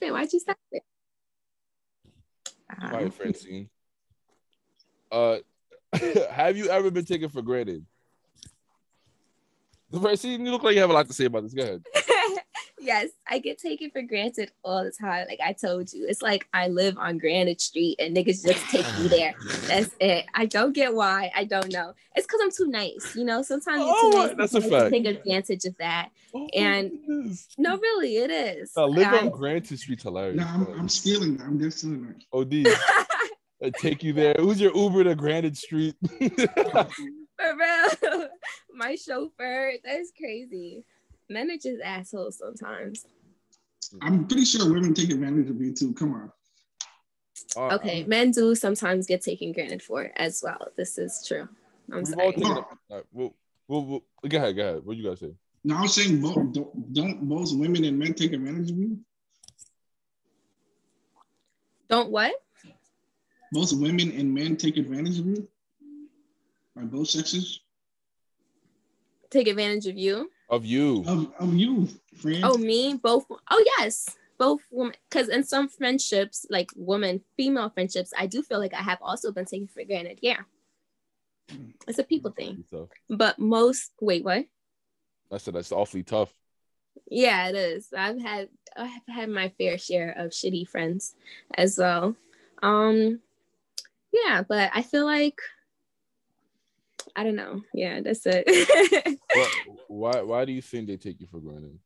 it? Why'd you stop it? All right, Francine. Have you ever been taken for granted? Francine, you look like you have a lot to say about this. Go ahead. Yes, I get taken for granted all the time. Like I told you, it's like I live on Granite Street and niggas just take me there. That's it. I don't get why. I don't know. It's because I'm too nice. You know, sometimes you're too nice. That's a People fact. take advantage of that. And no, really, it is. Now, live on Granite Street's hilarious. No, I'm stealing that. I'm just stealing that. OD. I take you there. Who's your Uber to Granite Street? For real. My chauffeur. That's crazy. Men are just assholes sometimes. I'm pretty sure women take advantage of you too. Come on. Okay, men do sometimes get taken granted for as well. This is true. I'm sorry. Go ahead. What you guys say? No, I was saying don't both women and men take advantage of you? Don't what? Both women and men take advantage of you? By both sexes? Take advantage of you? Of you. Of you, friend. Oh, me? Both? Oh, yes. Both women. Because in some friendships, like female friendships, I do feel like I have also been taken for granted. Yeah. It's a people thing. But wait, what? I said that's awfully tough. Yeah, it is. I've had my fair share of shitty friends as well. Yeah, but I feel like I don't know. Yeah, that's it. Why do you think they take you for granted?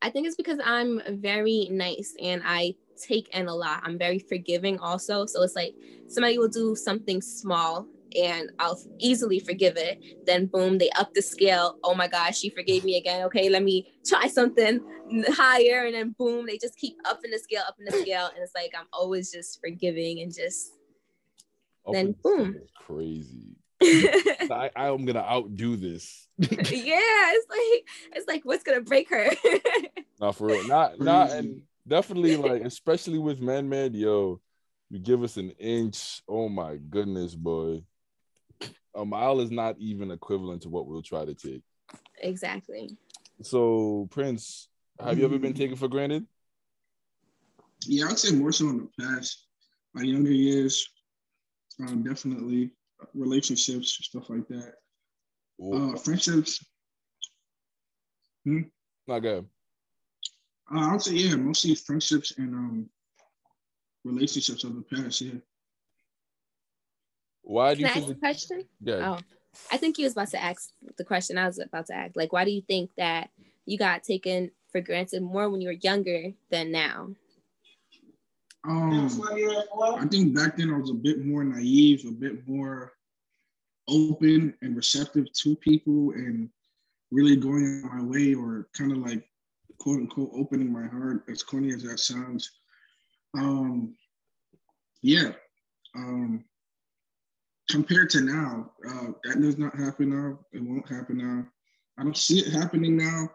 I think it's because I'm very nice and I take in a lot. I'm very forgiving also. So it's like somebody will do something small and I'll easily forgive it. Then boom, they up the scale. Oh my gosh, she forgave me again. Okay, let me try something higher. And then boom, they just keep upping the scale. And it's like I'm always just forgiving and just then boom. Crazy. I am gonna outdo this. Yeah, it's like what's gonna break her? No, for real. Not and definitely like especially with men, yo, you give us an inch. Oh my goodness, boy. A mile is not even equivalent to what we'll try to take. Exactly. So, Prince, have you ever been taken for granted? Yeah, I'd say more so in the past. My younger years, definitely relationships, stuff like that. Friendships. Not good. I would say, yeah, mostly friendships and relationships of the past, yeah. Why do you think? Can I ask a question? Yeah. Oh, I think you was about to ask the question I was about to ask. Like, why do you think that you got taken for granted more when you were younger than now? I think back then I was a bit more naive, a bit more open and receptive to people and really going my way or kind of like quote unquote opening my heart, as corny as that sounds. Compared to now, that does not happen now. It won't happen now. I don't see it happening now.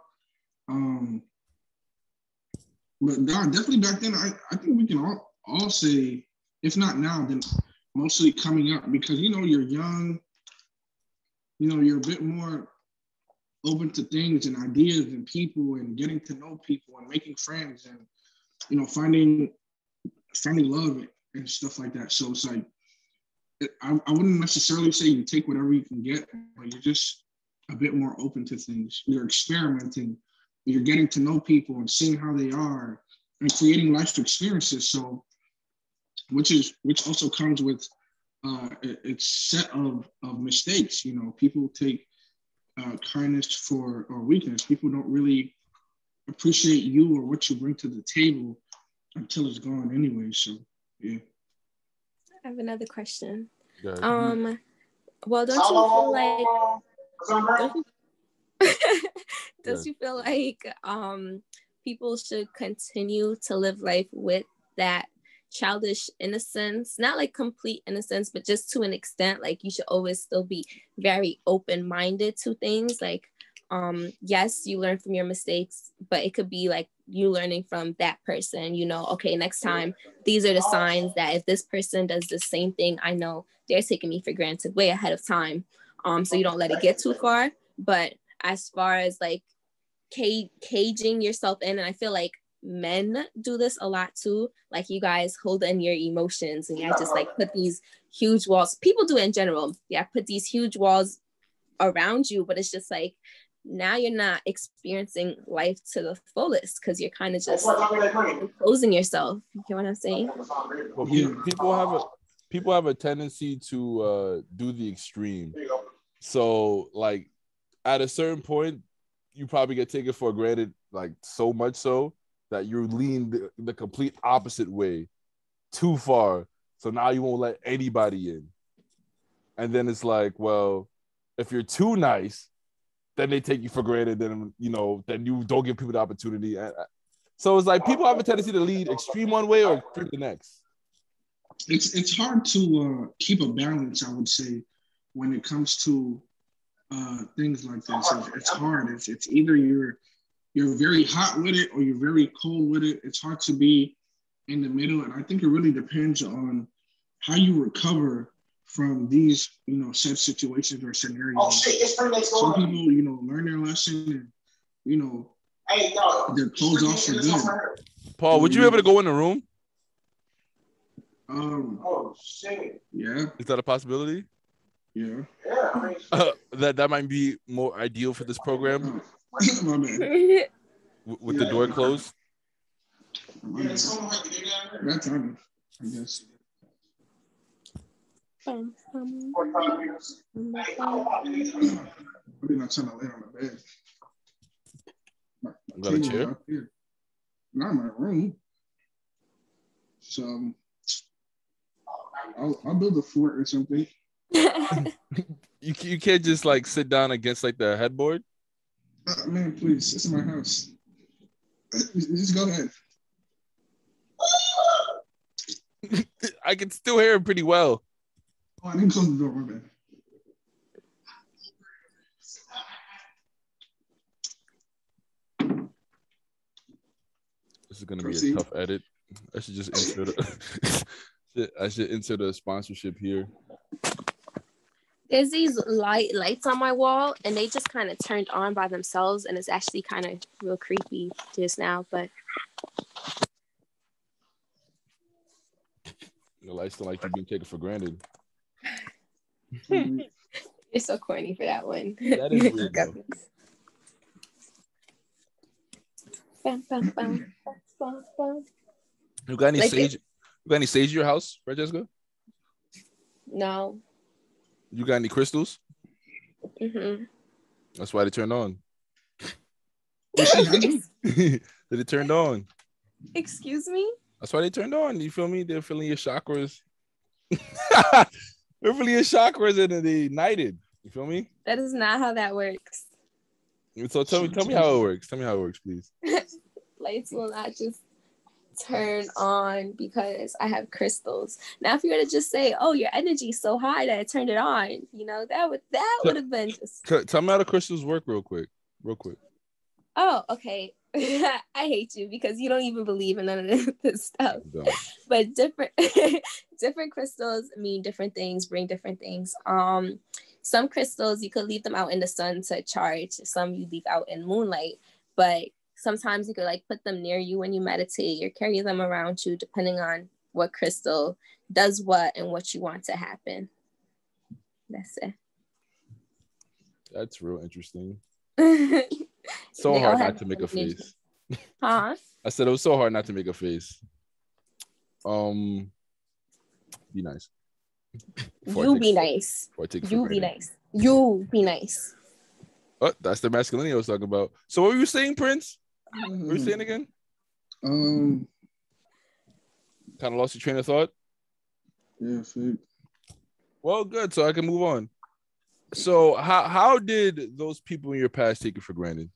But no, definitely back then, I think we can all say, if not now, then mostly coming up because, you're young, you're a bit more open to things and ideas and people and getting to know people and making friends and, finding love and stuff like that. So it's like, I wouldn't necessarily say you take whatever you can get, but you're just a bit more open to things. You're experimenting, you're getting to know people and seeing how they are and creating life experiences. So, which also comes with its set of mistakes. People take kindness for or weakness. People don't really appreciate you or what you bring to the table until it's gone anyway. So, yeah. I have another question. Well, don't you feel like people should continue to live life with that childish innocence, not like complete innocence, but just to an extent, like you should always still be very open-minded to things. Like, yes, you learn from your mistakes, but it could be like you learning from that person, okay, next time, these are the signs that if this person does the same thing, I know they're taking me for granted way ahead of time. So you don't let it get too far. But as far as like caging yourself in, and I feel like men do this a lot too. Like you guys hold in your emotions and you just like put these huge walls. People do it in general. Yeah, put these huge walls around you, but it's just like now you're not experiencing life to the fullest because you're kind of just enclosing yourself. You know what I'm saying? Well, people have a tendency to do the extreme. So like at a certain point, you probably get taken for granted, like so much so that you lean the complete opposite way too far. So now you won't let anybody in. And then it's like, well, if you're too nice, then they take you for granted. Then, you know, then you don't give people the opportunity. So it's like people have a tendency to lead extreme one way or extreme the next. It's hard to keep a balance, I would say, when it comes to things like this. It's hard. It's either you're very hot with it or you're very cold with it. It's hard to be in the middle, and I think it really depends on how you recover from these, you know, set situations or scenarios. Oh, shit, some people, you know, learn their lesson and, you know, they're closed off for good. Paul, would you be able to go in the room? Oh shit. Yeah. Is that a possibility? Yeah. That might be more ideal for this program. My man. With the door closed. That's on, I guess. Bum, bum. I'm not trying to lay on the bed. You got a chair? Not in my room. So I'll build a fort or something. You can't just like sit down against like the headboard? Man, please. It's my house. Just go ahead. I can still hear him pretty well. Oh, I didn't close the door, my bad. This is gonna be a tough edit. I should just insert I should insert a sponsorship here. There's these lights on my wall, and they just kind of turned on by themselves, and it's actually kind of real creepy just now. But the lights don't like you being taken for granted. You're so corny for that one. That is weird, though. Bum, bum, bum, bum, bum. You got any sage? You got any sage in your house, Francesca? No. You got any crystals? Mm-hmm. That's why they turned on. Excuse They turned on. Excuse me? That's why they turned on. You feel me? They're feeling your chakras. They're feeling your chakras and then they ignited. You feel me? That is not how that works. So tell me how it works. Tell me how it works, please. Lights will not just turn on because I have crystals. Now, if you were to just say, "Oh, your energy's so high that it turned it on," you know, that would have been just. Tell me how the crystals work, real quick. Oh, okay. I hate you because you don't even believe in none of this stuff. But different crystals mean different things, bring different things. Some crystals you could leave them out in the sun to charge. Some you leave out in moonlight, but sometimes you could like put them near you when you meditate or carry them around you, depending on what crystal does what and what you want to happen. That's it. That's real interesting. So hard not to make a face. Huh? I said it was so hard not to make a face. Be nice. You be nice. You be nice. You be nice. Oh, that's the masculinity I was talking about. So what were you saying, Prince? What were you saying again? Kind of lost your train of thought? Yeah, fake. Well, good. So I can move on. So how did those people in your past take you for granted?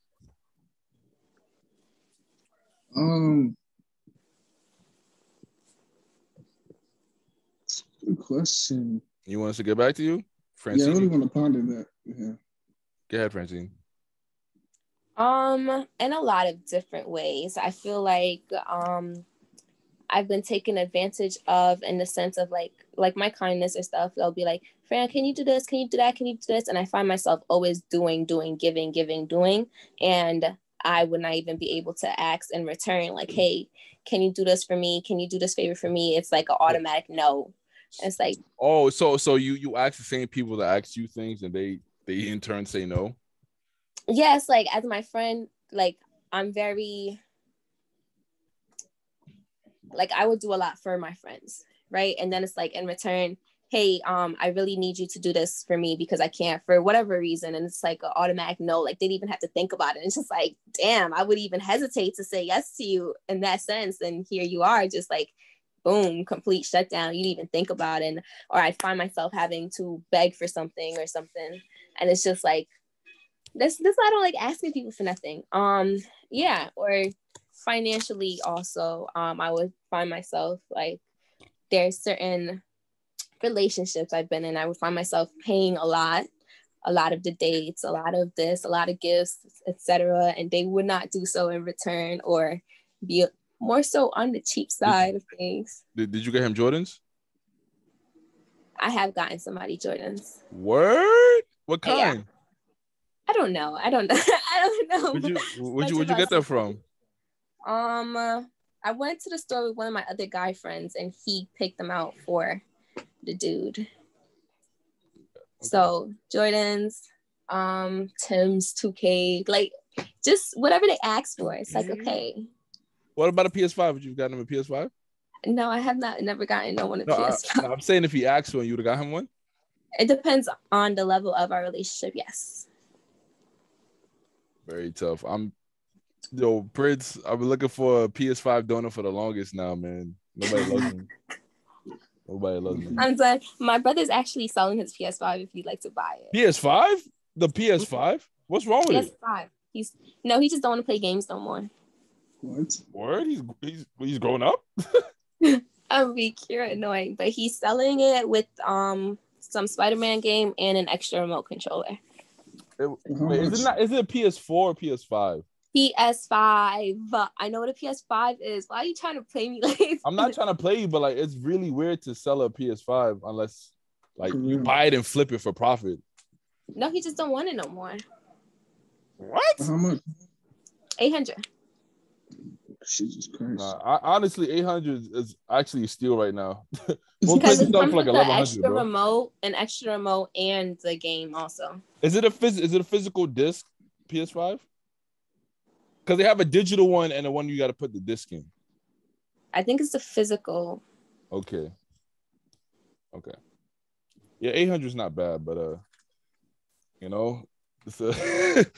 Good question. You want us to get back to you? Francine? Yeah, I really want to ponder that. Yeah. Go ahead, Francine. In a lot of different ways. I feel like I've been taken advantage of in the sense of like my kindness or stuff. They'll be like, Fran, can you do this? Can you do that? Can you do this? And I find myself always doing, giving. And I would not even be able to ask in return, like, hey, can you do this for me? Can you do this favor for me? It's like an automatic no. It's like, oh, so you ask the same people that ask you things and they in turn say no? yes, like as my friend, like I'm very, like I would do a lot for my friends, right? And then it's like in return, hey, I really need you to do this for me because I can't for whatever reason. And it's like an automatic no, like they didn't even have to think about it. And it's just like, damn, I would even hesitate to say yes to you in that sense. And here you are, just like, boom, complete shutdown. You didn't even think about it. Or I find myself having to beg for something or something. And it's just like, this I don't like asking people for nothing. Yeah, or financially also, I would find myself like there's certain relationships I've been in, I would find myself paying a lot of the dates, a lot of this, a lot of gifts, etc. And they would not do so in return or be more so on the cheap side of things. Did you get him Jordans? I have gotten somebody Jordans. Word? What kind? Yeah. I don't know. I don't know. Where'd you get that from? I went to the store with one of my other guy friends and he picked them out for the dude. Okay. So Jordans, Tim's 2K, like just whatever they ask for. It's like, okay. What about a PS5? Would you have gotten him a PS5? No, I have never gotten no one a PS5. I'm saying if he asked for one, you would have got him one? It depends on the level of our relationship, yes. Very tough. Prince, I've been looking for a PS5 donor for the longest now, man. Nobody loves me. Nobody loves me. I'm done. My brother's actually selling his PS5 if you'd like to buy it. PS5? The PS5? What's wrong with PS5. It? He just don't want to play games no more. What? Word? He's grown up? I'm be cute annoying, but he's selling it with some Spider-Man game and an extra remote controller. Wait, is it a PS4 or PS5? PS5. I know what a PS5 is. Why are you trying to play me like I'm not trying to play you, but like it's really weird to sell a PS5 unless like you buy it and flip it for profit. No, he just don't want it no more. What? How much? 800. Jesus Christ. Honestly, 800 is actually a steal right now. Most places sell for like 1100. An extra remote, and the game also. Is it a physical disc PS5? Because they have a digital one and the one you got to put the disc in. I think it's a physical. Okay. Yeah, 800 is not bad, but this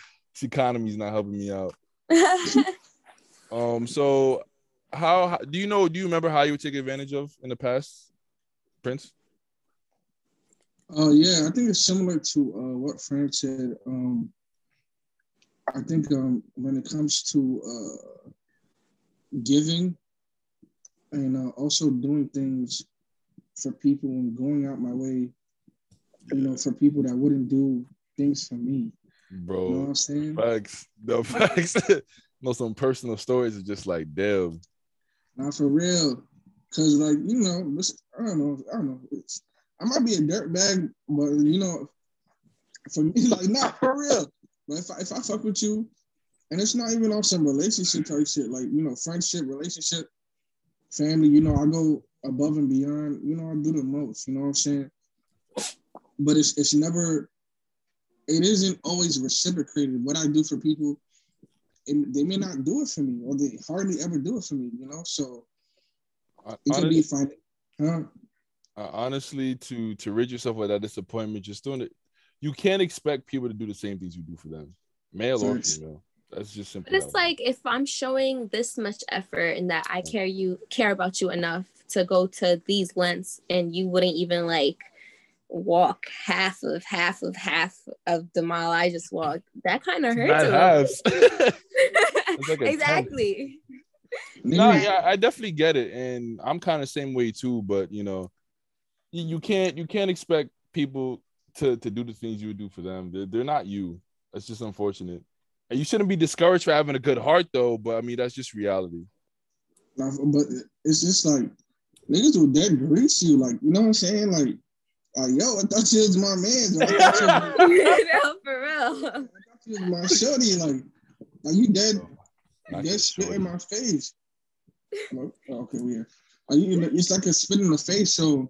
economy is not helping me out. So how do you remember how you would take advantage of in the past, Prince? Yeah, I think it's similar to what Frank said. I think when it comes to giving and also doing things for people and going out my way, for people that wouldn't do things for me. Bro, you know what I'm saying? Facts. The facts. Some personal stories are just like, damn. Not for real. Because, like, I don't know. I might be a dirtbag, but, for me, like, not for real. But if I fuck with you, and it's not even on some relationship type shit, like, friendship, relationship, family, I go above and beyond, I do the most, you know what I'm saying? But it's never, it isn't always reciprocated. What I do for people, they may not do it for me, or they hardly ever do it for me, so it can be fine. Honestly, to rid yourself of that disappointment, just doing it. You can't expect people to do the same things you do for them, male or female. That's just simple. But it's like, if I'm showing this much effort and that I care about you enough to go to these lengths, and you wouldn't even like walk half of the mile I just walked, that kind of hurts. Like exactly. No, yeah, I definitely get it, and I'm kind of same way too. But you can't expect people to do the things you would do for them. They're not you. That's just unfortunate. And you shouldn't be discouraged for having a good heart, though. But I mean, that's just reality. But it's just like niggas will dead grease you, like, you know what I'm saying? Like yo, I thought you was my man. No, for real. I thought you was my shorty, like. Are you dead? Not Dead your spit shorty. in my face. Oh, okay, weird. Are you? It's like a spit in the face. So,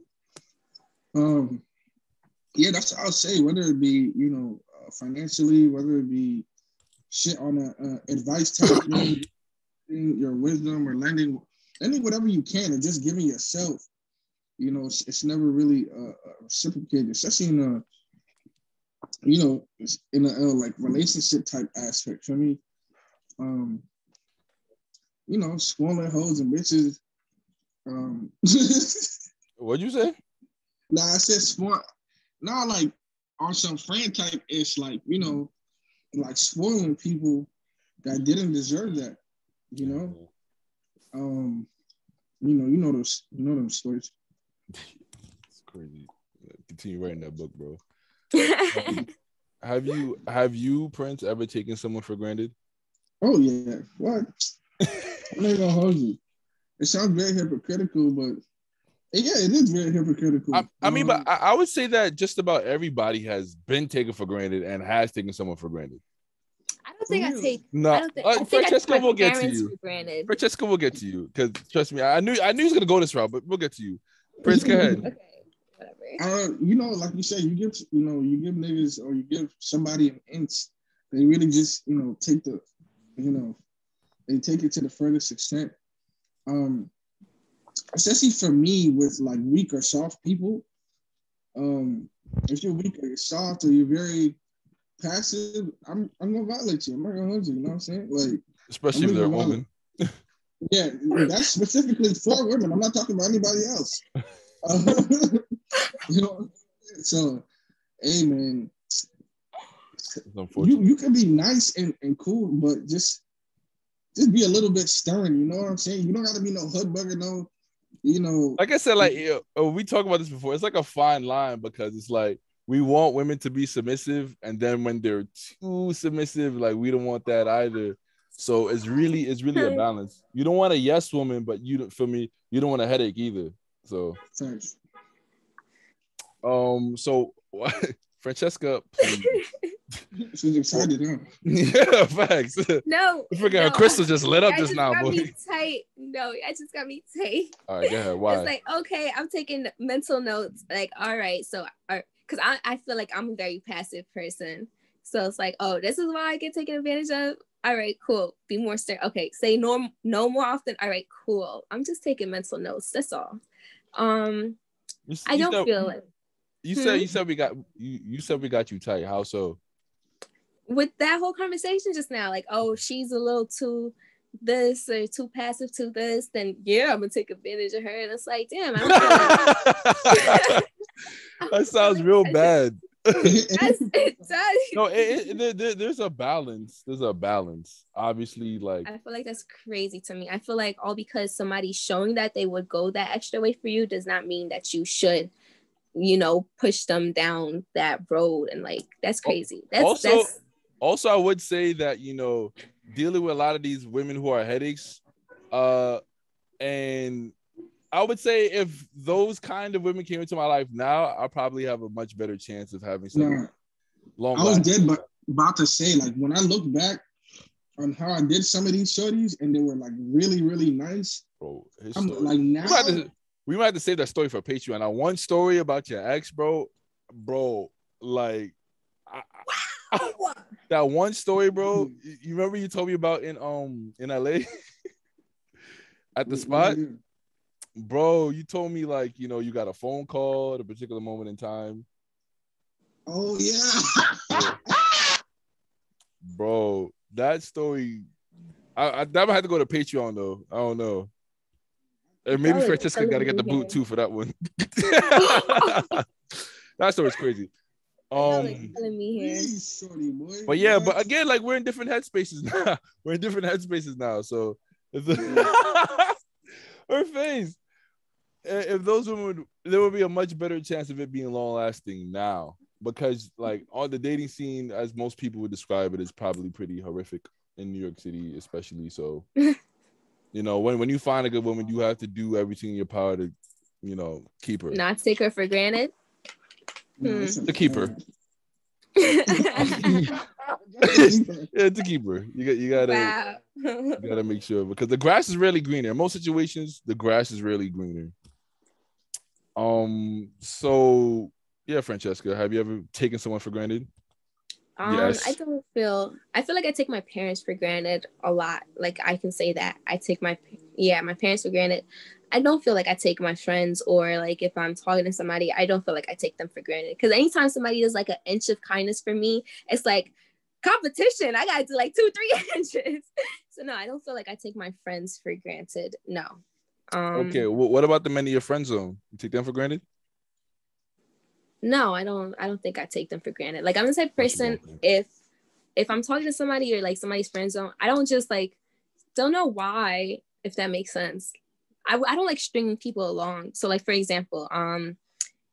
yeah, that's what I'll say. Whether it be, financially, whether it be shit on a advice type thing, your wisdom or lending whatever you can, and just giving yourself. It's never really reciprocated, especially in a like relationship type aspect. For me, spoiling hoes and bitches. What'd you say? Nah, I said spoil. Nah, like on some friend type, it's like like spoiling people that didn't deserve that. Them stories. It's crazy. Continue writing that book, bro. Have you, Prince, ever taken someone for granted? Oh yeah. What? I'm not gonna hold you. It sounds very hypocritical, but yeah, it is very hypocritical. I mean, but I would say that just about everybody has been taken for granted and has taken someone for granted. I don't think I take. No, I don't think. I think Francesca I took my will get to parents you. for granted. Francesca will get to you because trust me, I knew he was gonna go this route, but we'll get to you. Prince, go ahead. Okay, whatever. Like you said, you give niggas or you give somebody an inch, they really just take the, they take it to the furthest extent. Especially for me with like weak or soft people. If you're weak or you're soft or you're very passive, I'm gonna violate you. I'm not gonna hold you. You know what I'm saying? Like, Especially if they're a woman. Yeah, that's specifically for women. I'm not talking about anybody else. So, hey man, you can be nice and cool, but just be a little bit stern. You know what I'm saying? You don't got to be no hood bugger, no. Like I said, like we talked about this before. It's like a fine line because it's like we want women to be submissive, and then when they're too submissive, like we don't want that either. So it's really a balance. You don't want a yes woman, but you don't want a headache either. So thanks. So Francesca, please. She's excited, huh? Yeah, facts. No, her crystal just lit up just now, boy. Tight. No, I just got me tight. All right, go ahead. Why? It's like, okay, I'm taking mental notes. Like, all right, so because I feel like I'm a very passive person. So it's like, oh, this is why I get taken advantage of. All right, cool. Be more stern. Okay, say no more often. All right, cool. I'm just taking mental notes. That's all. I don't feel like you said we got you tight. How so? With that whole conversation just now, like, oh, she's a little too this or too passive to this, then yeah, I'm gonna take advantage of her. And it's like, damn, I don't feel like that sounds real bad. It does. No, there's a balance. There's a balance. Obviously, like I feel like that's crazy to me. I feel like all because somebody's showing that they would go that extra way for you does not mean that you should, push them down that road. And like that's crazy. Also, I would say that dealing with a lot of these women who are headaches, and I would say if those kind of women came into my life now, I probably have a much better chance of having something long. I was dead, but about to say, like, when I look back on how I did some of these shorties, and they were like really, really nice. Bro, I'm like now we might have to save that story for Patreon. Now, one story about your ex, bro, like that one story, bro. You remember you told me about in LA at the spot? Bro, you told me like, you got a phone call at a particular moment in time. Oh yeah. Bro, that story, I might have to go to Patreon though. I don't know. And maybe Francesca got to get the boot too for that one. That story's crazy. Killing me here. Shorty, boy. But yeah, but again, like we're in different headspaces now. So her face. If those women, there would be a much better chance of it being long lasting now, because like on the dating scene, as most people would describe it, is probably pretty horrific in New York City, especially. So, when you find a good woman, you have to do everything in your power to, keep her. Not take her for granted. To keep her. Yeah, it's a keeper. You gotta make sure because the grass is rarely greener. In most situations, the grass is rarely greener. So yeah, Francesca, have you ever taken someone for granted? Yes. I feel like I take my parents for granted a lot. Like I can say that I take my parents for granted. I don't feel like I take my friends or like if I'm talking to somebody, I don't feel like I take them for granted. Because anytime somebody does like an inch of kindness for me, it's like competition. I gotta do like 2-3 inches. So no, I don't feel like I take my friends for granted. No. Okay. What about the men in your friend zone? You take them for granted? No, I don't think I take them for granted. Like I'm the type of person if I'm talking to somebody or like somebody's friend zone, I don't just like don't know why, if that makes sense. I don't like stringing people along. So like for example,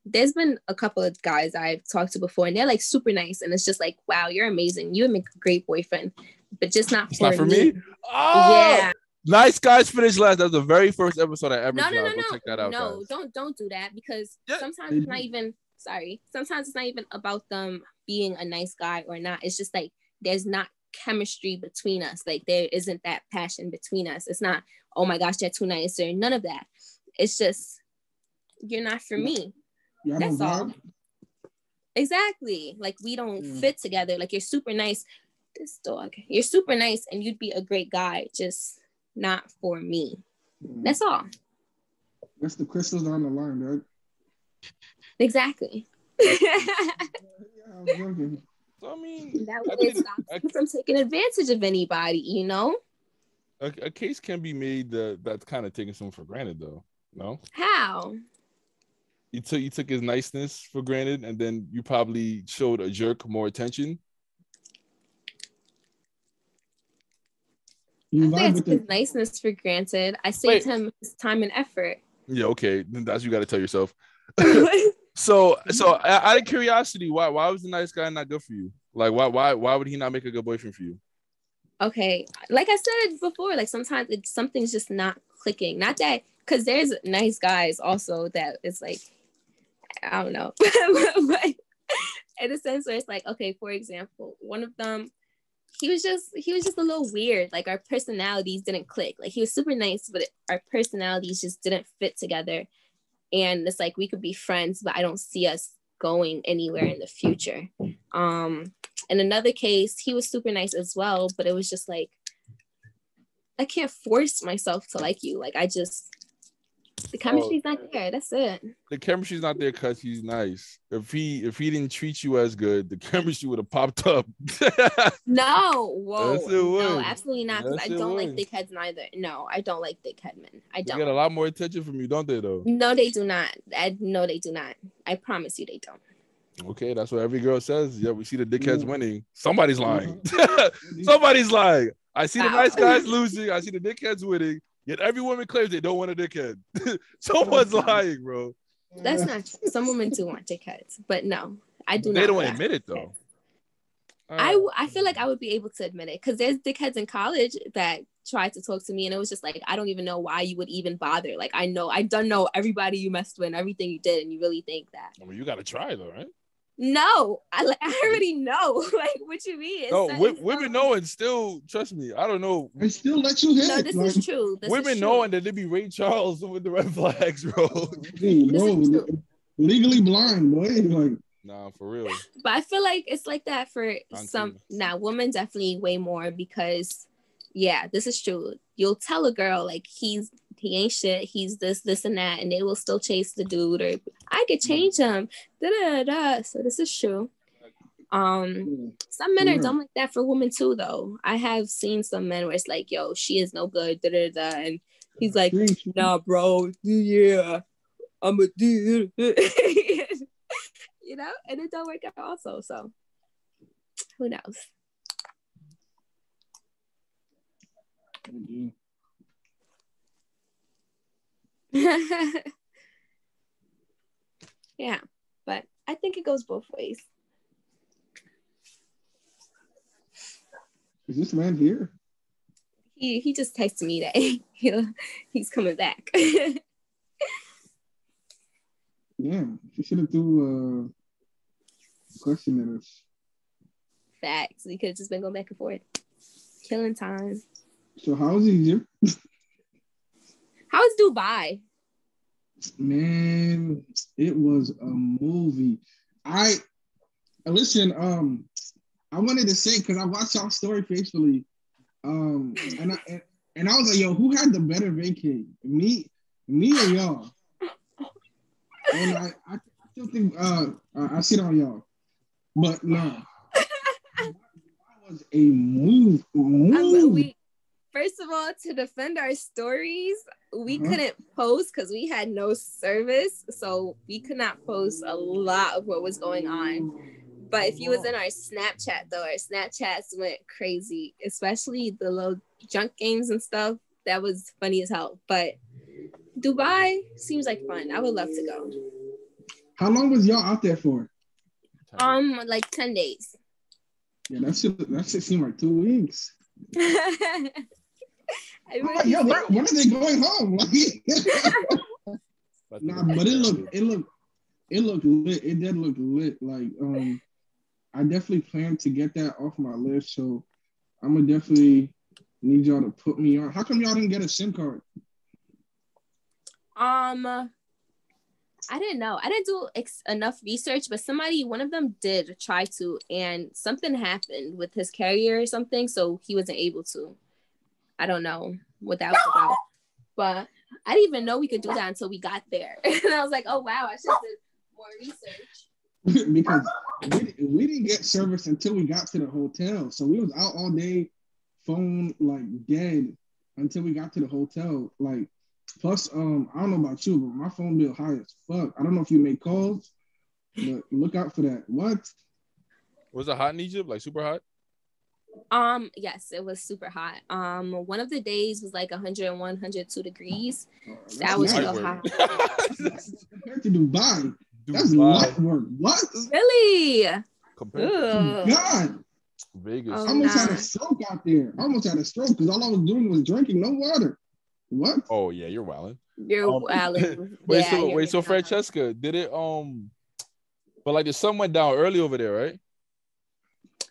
there's been a couple of guys I've talked to before and they're like super nice and it's just like, wow, you're amazing. You would make a great boyfriend, but just not for me. Oh, yeah. Nice Guys finished last. That was the very first episode I ever No. Go check that out, no, guys. don't do that because sometimes it's not even sometimes it's not even about them being a nice guy or not. It's just like there's not chemistry between us. Like there isn't that passion between us. It's not, oh my gosh, you're too nice or none of that. It's just you're not for me. That's all. Exactly. Like we don't fit together. Like you're super nice. This dog. You're super nice and you'd be a great guy. Just not for me. That's all. That's the crystals on the line, dog. Exactly. I'm joking. So, I mean, that way it stops you from taking advantage of anybody, you know? A case can be made that's kind of taking someone for granted, though. No? How? You took his niceness for granted, and then you probably showed a jerk more attention. I took his niceness for granted. I saved him his time and effort. Yeah, okay. That's you got to tell yourself. So out of curiosity, why was the nice guy not good for you? Like why would he not make a good boyfriend for you? Okay, like I said before, like sometimes something's just not clicking. Not that because there's nice guys also that it's like I don't know, but in a sense where it's like okay, for example, one of them. He was just a little weird. Like our personalities didn't click. Like he was super nice, but our personalities just didn't fit together. And it's like we could be friends, but I don't see us going anywhere in the future. In another case, he was super nice as well, but it was just like I can't force myself to like you. Like the chemistry's not there. That's it. The chemistry's not there because he's nice. If he didn't treat you as good, the chemistry would have popped up. No, whoa, yes, no, absolutely not. Because yes, I don't like thickheads neither. No, I don't like thickhead men. I don't. They get a lot more attention from you, don't they? Though. No, they do not. No, they do not. I promise you, they don't. Okay, that's what every girl says. Yeah, we see the dickheads winning. Somebody's lying. Somebody's lying. I see the nice guys losing. I see the dickheads winning. Yet every woman claims they don't want a dickhead. Someone's lying, bro. That's not true. Some women do want dickheads, but no, I do not. They don't admit it though. I feel like I would be able to admit it because there's dickheads in college that tried to talk to me, and it was just like I don't even know why you would even bother. Like I don't know everybody you messed with, and everything you did, and you really think that. I mean, you got to try though, right? No, I already know. Like, what you mean? Women know and still trust me. I don't know. They still let you hit. No, this is true. Women know, and then they be Ray Charles with the red flags, bro. Legally blind, boy. Like, nah, for real. But I feel like it's like that for some. Nah, women definitely way more because, yeah, this is true. You'll tell a girl like he ain't shit. He's this, and that, and they will still chase the dude. Or I could change him. So this is true. Some men are dumb like that for women too, though. I have seen some men where it's like, yo, she is no good. And he's like, nah, bro, yeah, I'm a dude. You know, and it don't work out also. So who knows? Yeah, but I think it goes both ways. Is this man here? He just texted me that he's coming back. Yeah, she should have threw a question at us. Facts. We could have just been going back and forth. Killing time. So how was Egypt? How was Dubai? Man, it was a movie. Listen, I wanted to say because I watched y'all story faithfully. And I was like, yo, who had the better vacay? Me or y'all? And I still think I sit on y'all. But no. That was a move. First of all, to defend our stories, we couldn't post because we had no service. So we could not post a lot of what was going on. But if you was in our Snapchat, though, our Snapchats went crazy, especially the little junk games and stuff. That was funny as hell. But Dubai seems like fun. I would love to go. How long was y'all out there for? Like 10 days. Yeah, that shit seemed like 2 weeks. Yo, when are they going home? Nah, but it looked lit. It did look lit. Like, I definitely plan to get that off my list. So I'm gonna definitely need y'all to put me on. How come y'all didn't get a SIM card? I didn't know. I didn't do enough research, but one of them did try to, and something happened with his carrier or something, so he wasn't able to. I don't know what that was about, but I didn't even know we could do that until we got there. And I was like, oh, wow, I should have did more research. Because we didn't get service until we got to the hotel. So we was out all day, phone like dead until we got to the hotel. Like, plus, I don't know about you, but my phone bill high as fuck. I don't know if you make calls, but look out for that. What? Was it hot in Egypt? Like super hot? Yes, it was super hot. One of the days was like 101, 102 degrees. That was so hot. Compared to Dubai, that's light work. What? Really? Compared to God. Vegas. I almost had a stroke out there. I almost had a stroke because all I was doing was drinking, no water. What? Oh yeah, you're wilding. You're wilding. Wait, so Francesca, did it but like the sun went down early over there, right?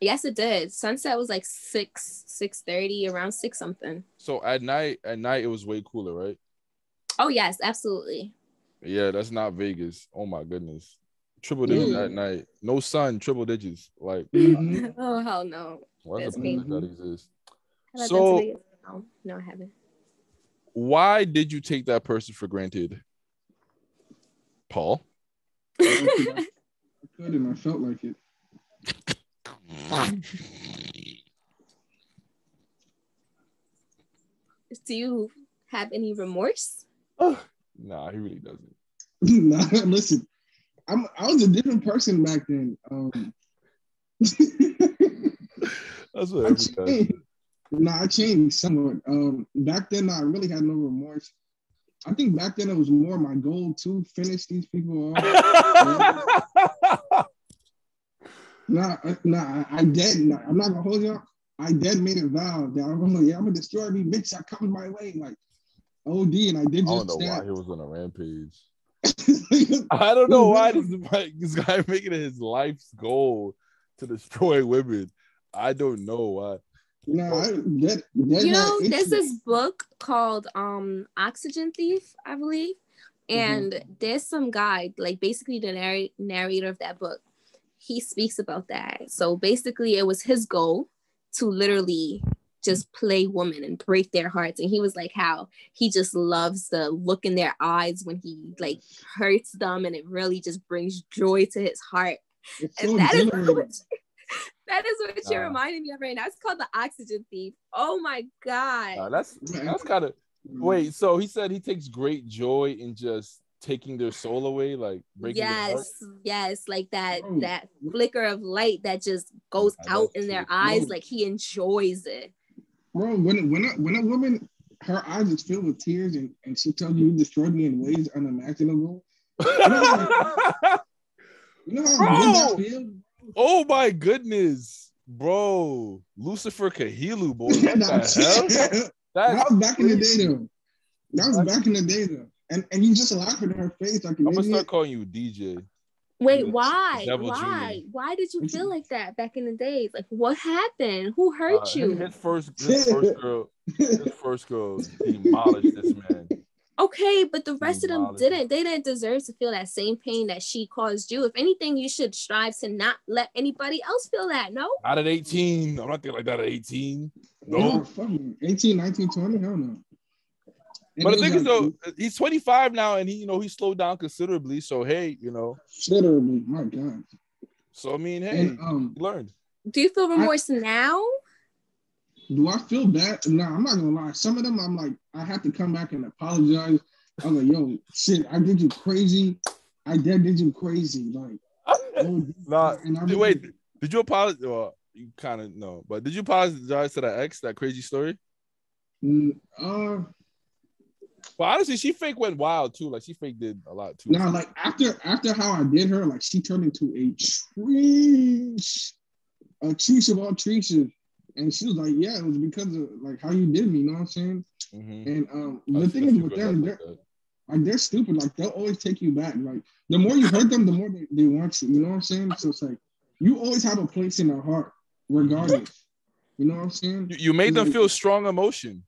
Yes, it did. Sunset was like 6:30, around 6 something. So at night it was way cooler, right? Oh yes, absolutely. Yeah, that's not Vegas. Oh my goodness. Triple digits at night. No sun, triple digits. Like oh hell no. Why does that exist? So no, I haven't. Why did you take that person for granted? Paul? I could and I felt like it. Do you have any remorse? Nah, he really doesn't. Nah, listen, I was a different person back then. That's what everybody does. I changed somewhat. Back then, I really had no remorse. I think back then it was more my goal to finish these people off. I dead. I'm not gonna hold y'all. I dead made a vow that I'm gonna destroy every bitch that comes my way. Like OD, and I did just. I don't know why he was on a rampage. I don't know why this guy making it his life's goal to destroy women. I don't know why. There's this book called Oxygen Thief, I believe, and there's some guy, like basically the narrator of that book. He speaks about that. So basically, it was his goal to literally just play women and break their hearts. And he was like, how he just loves the look in their eyes when he like hurts them, and it really just brings joy to his heart. And that is what you're reminding me of right now. It's called The Oxygen Thief. Oh my God. That's kind of wait. So he said he takes great joy in just taking their soul away, like breaking their heart? Yes, like that flicker of light that just goes out in their eyes. Like he enjoys it. Bro, when a woman, her eyes is filled with tears and she tells you destroyed me in ways unimaginable. You know how good that feels? Oh my goodness, bro. Lucifer Kahilu, boy. What the hell? That was back in the day, though. That was back in the day, though. And you just laughing in her face like I'm gonna start calling you DJ. Wait, The why? devil Why? genie. Why did you feel like that back in the days? Like, what happened? Who hurt you? His first girl demolished this man. Okay, but the rest of them Demolished. didn't. They didn't deserve to feel that same pain that she caused you. If anything, you should strive to not let anybody else feel that. No? Not at 18. I'm not thinking like that at 18. No, No. fucking 18, 19, 20, hell no. And But the it was thing is, like, though, he's 25 now, and he slowed down considerably. So hey, considerably, my God. So I mean, hey, And he learned. Do you feel remorse now? do I feel bad? Nah, I'm not gonna lie. Some of them, I'm like, I have to come back and apologize. I'm like, yo, shit, I did you crazy. I did you crazy. Like, Nah, and I wait, did you apologize? Well, you kind of know, but did you apologize to that ex, that crazy story? Well, honestly, she fake went wild too. Like she fake did a lot too. Now, like after how I did her, like she turned into a trees of all trees. And she was like, yeah, it was because of like how you did me, you know what I'm saying? Mm-hmm. And the thing is with them, they're stupid. Like they'll always take you back. Like the more you hurt them, the more they want you. You know what I'm saying? So it's like you always have a place in their heart, regardless. You know what I'm saying? You made them feel strong emotion.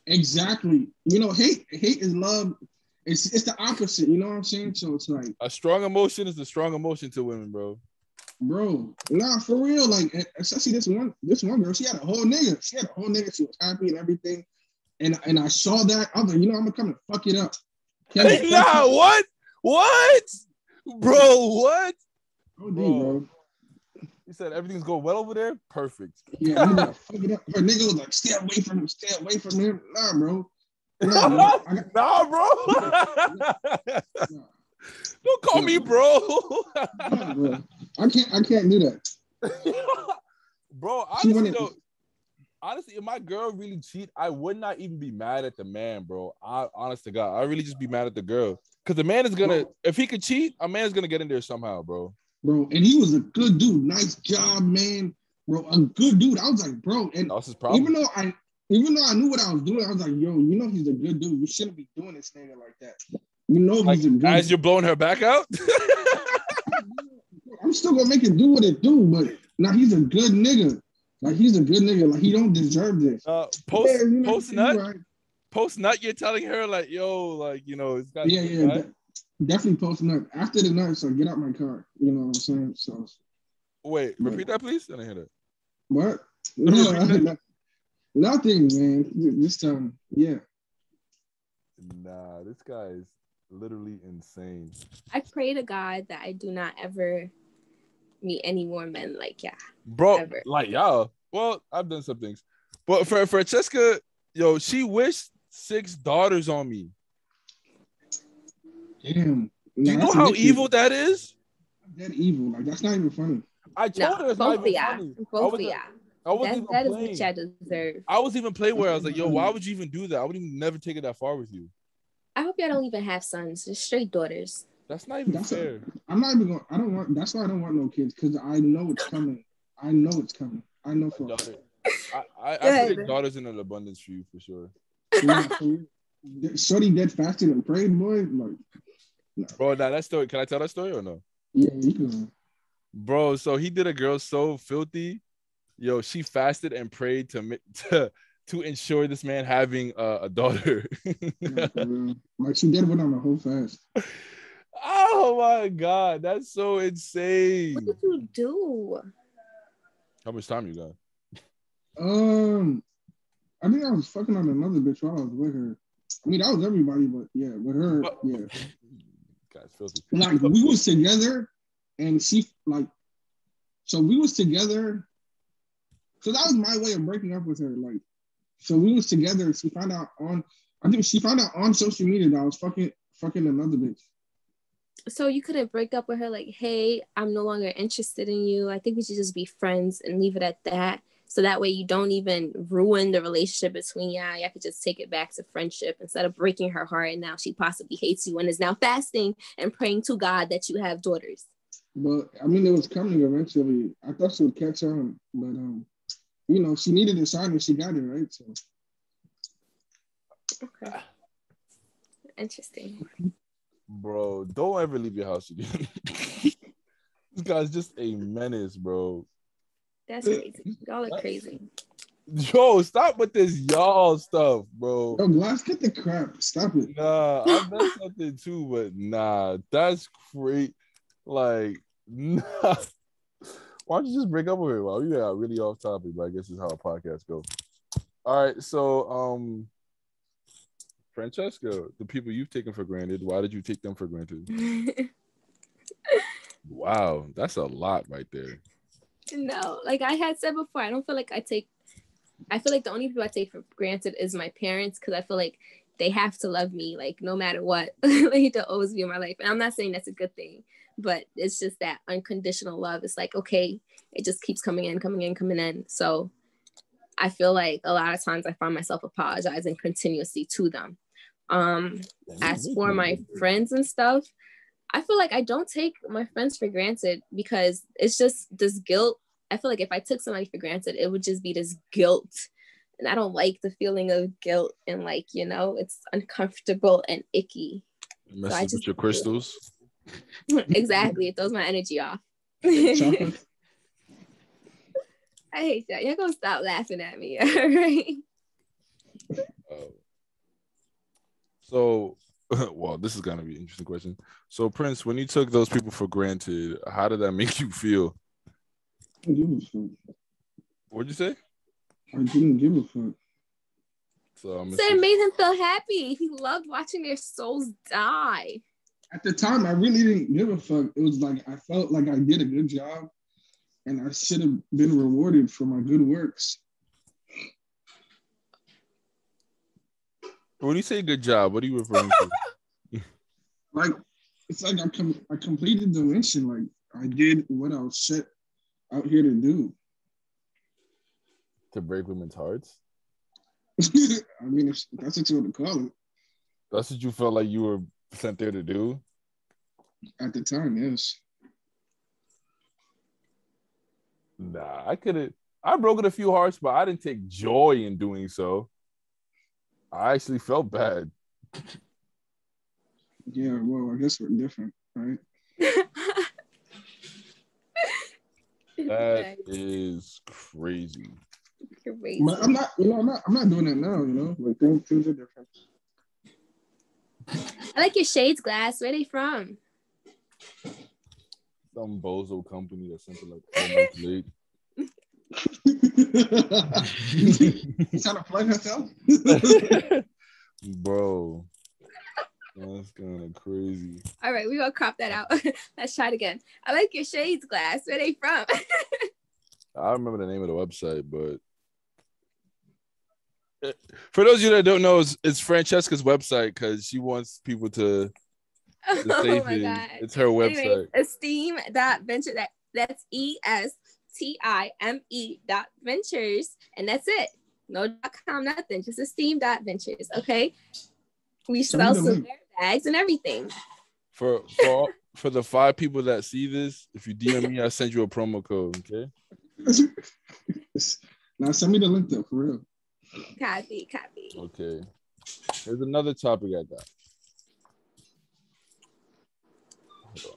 Exactly. Hate is love. It's the opposite. You know what I'm saying? So it's like a strong emotion is a strong emotion to women, bro. Bro, nah, for real. Like, especially this one girl, she had a whole nigga. She was happy and everything. And I saw that. I was like, I'm gonna come and fuck it up. Nah, what? What? Bro, what? Bro. He said everything's going well over there? Perfect. Yeah, I'm gonna fuck it up. Her nigga was like, stay away from him. Nah, bro. Nah, bro. Don't call me bro. Nah, bro. I can't do that. Bro, honestly, if my girl really cheat, I would not even be mad at the man, bro. Honest to God, I really just be mad at the girl. Because the man is gonna, if he could cheat, a man's gonna get in there somehow, bro. Bro, and he was a good dude. Nice job, man. Bro, a good dude. I was like, bro, and that's his problem. Even though I knew what I was doing, I was like, yo, he's a good dude. You shouldn't be doing this nigga like that. He's a good as dude. You're blowing her back out? I'm still gonna make it do what it do, but now he's a good nigga. Like he's a good nigga. Like he don't deserve this. Post nut. Right. Post nut. You're telling her like, yo, like it's got. Yeah. Definitely post nut. After the nut, so get out my car. You know what I'm saying? So. Wait, repeat that, please. I didn't hear that. What? No, nothing, man. This time, yeah. Nah, this guy is literally insane. I pray to God that I do not ever meet any more men like bro, ever. like well, I've done some things, but for Francesca, yo, she wished 6 daughters on me. Damn. Do you know how evil that is? That evil. Like that's not even funny. I told her it's not even funny. Both of y'all. That is what y'all deserve. I was even playing where I was like, yo, why would you even do that? I would even never take it that far with you. I hope y'all don't even have sons, just straight daughters. That's not even fair. I'm not even going. That's why I don't want no kids, because I know it's coming. I know for I predict daughters in an abundance for you for sure. Shorty dead faster than prayed, boy. Like, no. Bro, now that story. Can I tell that story or no? Yeah, you can. Bro, so he did a girl so filthy. Yo, she fasted and prayed to ensure this man having a daughter. Like she did it on the whole fast. Oh my God, that's so insane. What did you do? How much time you got? I think I was fucking on another bitch while I was with her. I mean, that was everybody, but yeah, with her, yeah. Guy's filthy. Like we was together, and she so we was together. So that was my way of breaking up with her. Like, so we was together. She found out on social media that I was fucking another bitch. So you couldn't break up with her like, hey, I'm no longer interested in you. I think we should just be friends and leave it at that. So that way you don't even ruin the relationship between y'all. Y'all could just take it back to friendship instead of breaking her heart. And now she possibly hates you and is now fasting and praying to God that you have daughters. But I mean, it was coming eventually. I thought she would catch on, but she needed a sign and she got it, right? So. Okay. Interesting. Bro, don't ever leave your house again. guy's just a menace, bro. That's crazy. Y'all are crazy. Yo, stop with this y'all stuff, bro. Yo, Glass, get the crap. Stop it. Nah, I meant something too, but nah, that's great. Like, nah. Why don't you just break up with her? Well, we got really off topic, but I guess this is how a podcast goes. All right, so Francesca, the people you've taken for granted, why did you take them for granted? Wow, that's a lot right there. No, like I had said before, I don't feel like I feel like the only people I take for granted is my parents, because I feel like they have to love me, like no matter what. Like they'll always be in my life. And I'm not saying that's a good thing, but it's just that unconditional love. It's like, okay, it just keeps coming in, coming in, coming in. So I feel like a lot of times I find myself apologizing continuously to them. As for my friends and stuff, I feel like I don't take my friends for granted because it's just this guilt. I feel like if I took somebody for granted, it would just be this guilt. And I don't like the feeling of guilt, and like, you know, it's uncomfortable and icky. Messes with your crystals. Exactly. It throws my energy off. I hate that. You're gonna stop laughing at me. All right. So, well, this is gonna be an interesting question. So, Prince, when you took those people for granted, how did that make you feel? I didn't give a fuck. What'd you say? I didn't give a fuck. So it made him feel happy. He loved watching their souls die. At the time, I really didn't give a fuck. It was like I felt like I did a good job, and I should have been rewarded for my good works. When you say good job, what are you referring to? Like, it's like I completed the mission. Like, I did what I was set out here to do. To break women's hearts? I mean, if that's what you want to call it. That's what you felt like you were sent there to do? At the time, yes. Nah, I broke a few hearts, but I didn't take joy in doing so. I actually felt bad. Yeah, well, I guess we're different, right? That is crazy. Crazy. But I'm not doing that now, you know? Like things are different. I like your shades, Glass. Where are they from? Some bozo company that sent it like 4 months late. You trying to plug herself? Bro, that's kind of crazy. All right, we're gonna crop that out. Let's try it again. I like your shades, Glass. Where are they from? I remember the name of the website, but for those of you that don't know, it's Francesca's website because she wants people to say Oh my things. God. It's her website. Anyways, esteem.venture. That's ESTIME.ventures. And that's it. No .com, nothing. Just esteem.ventures. Okay. We sell some bags and everything. For the 5 people that see this, if you DM me, I'll send you a promo code, okay? Now send me the link though, for real. Copy. Okay. Here's another topic I got. Hold on.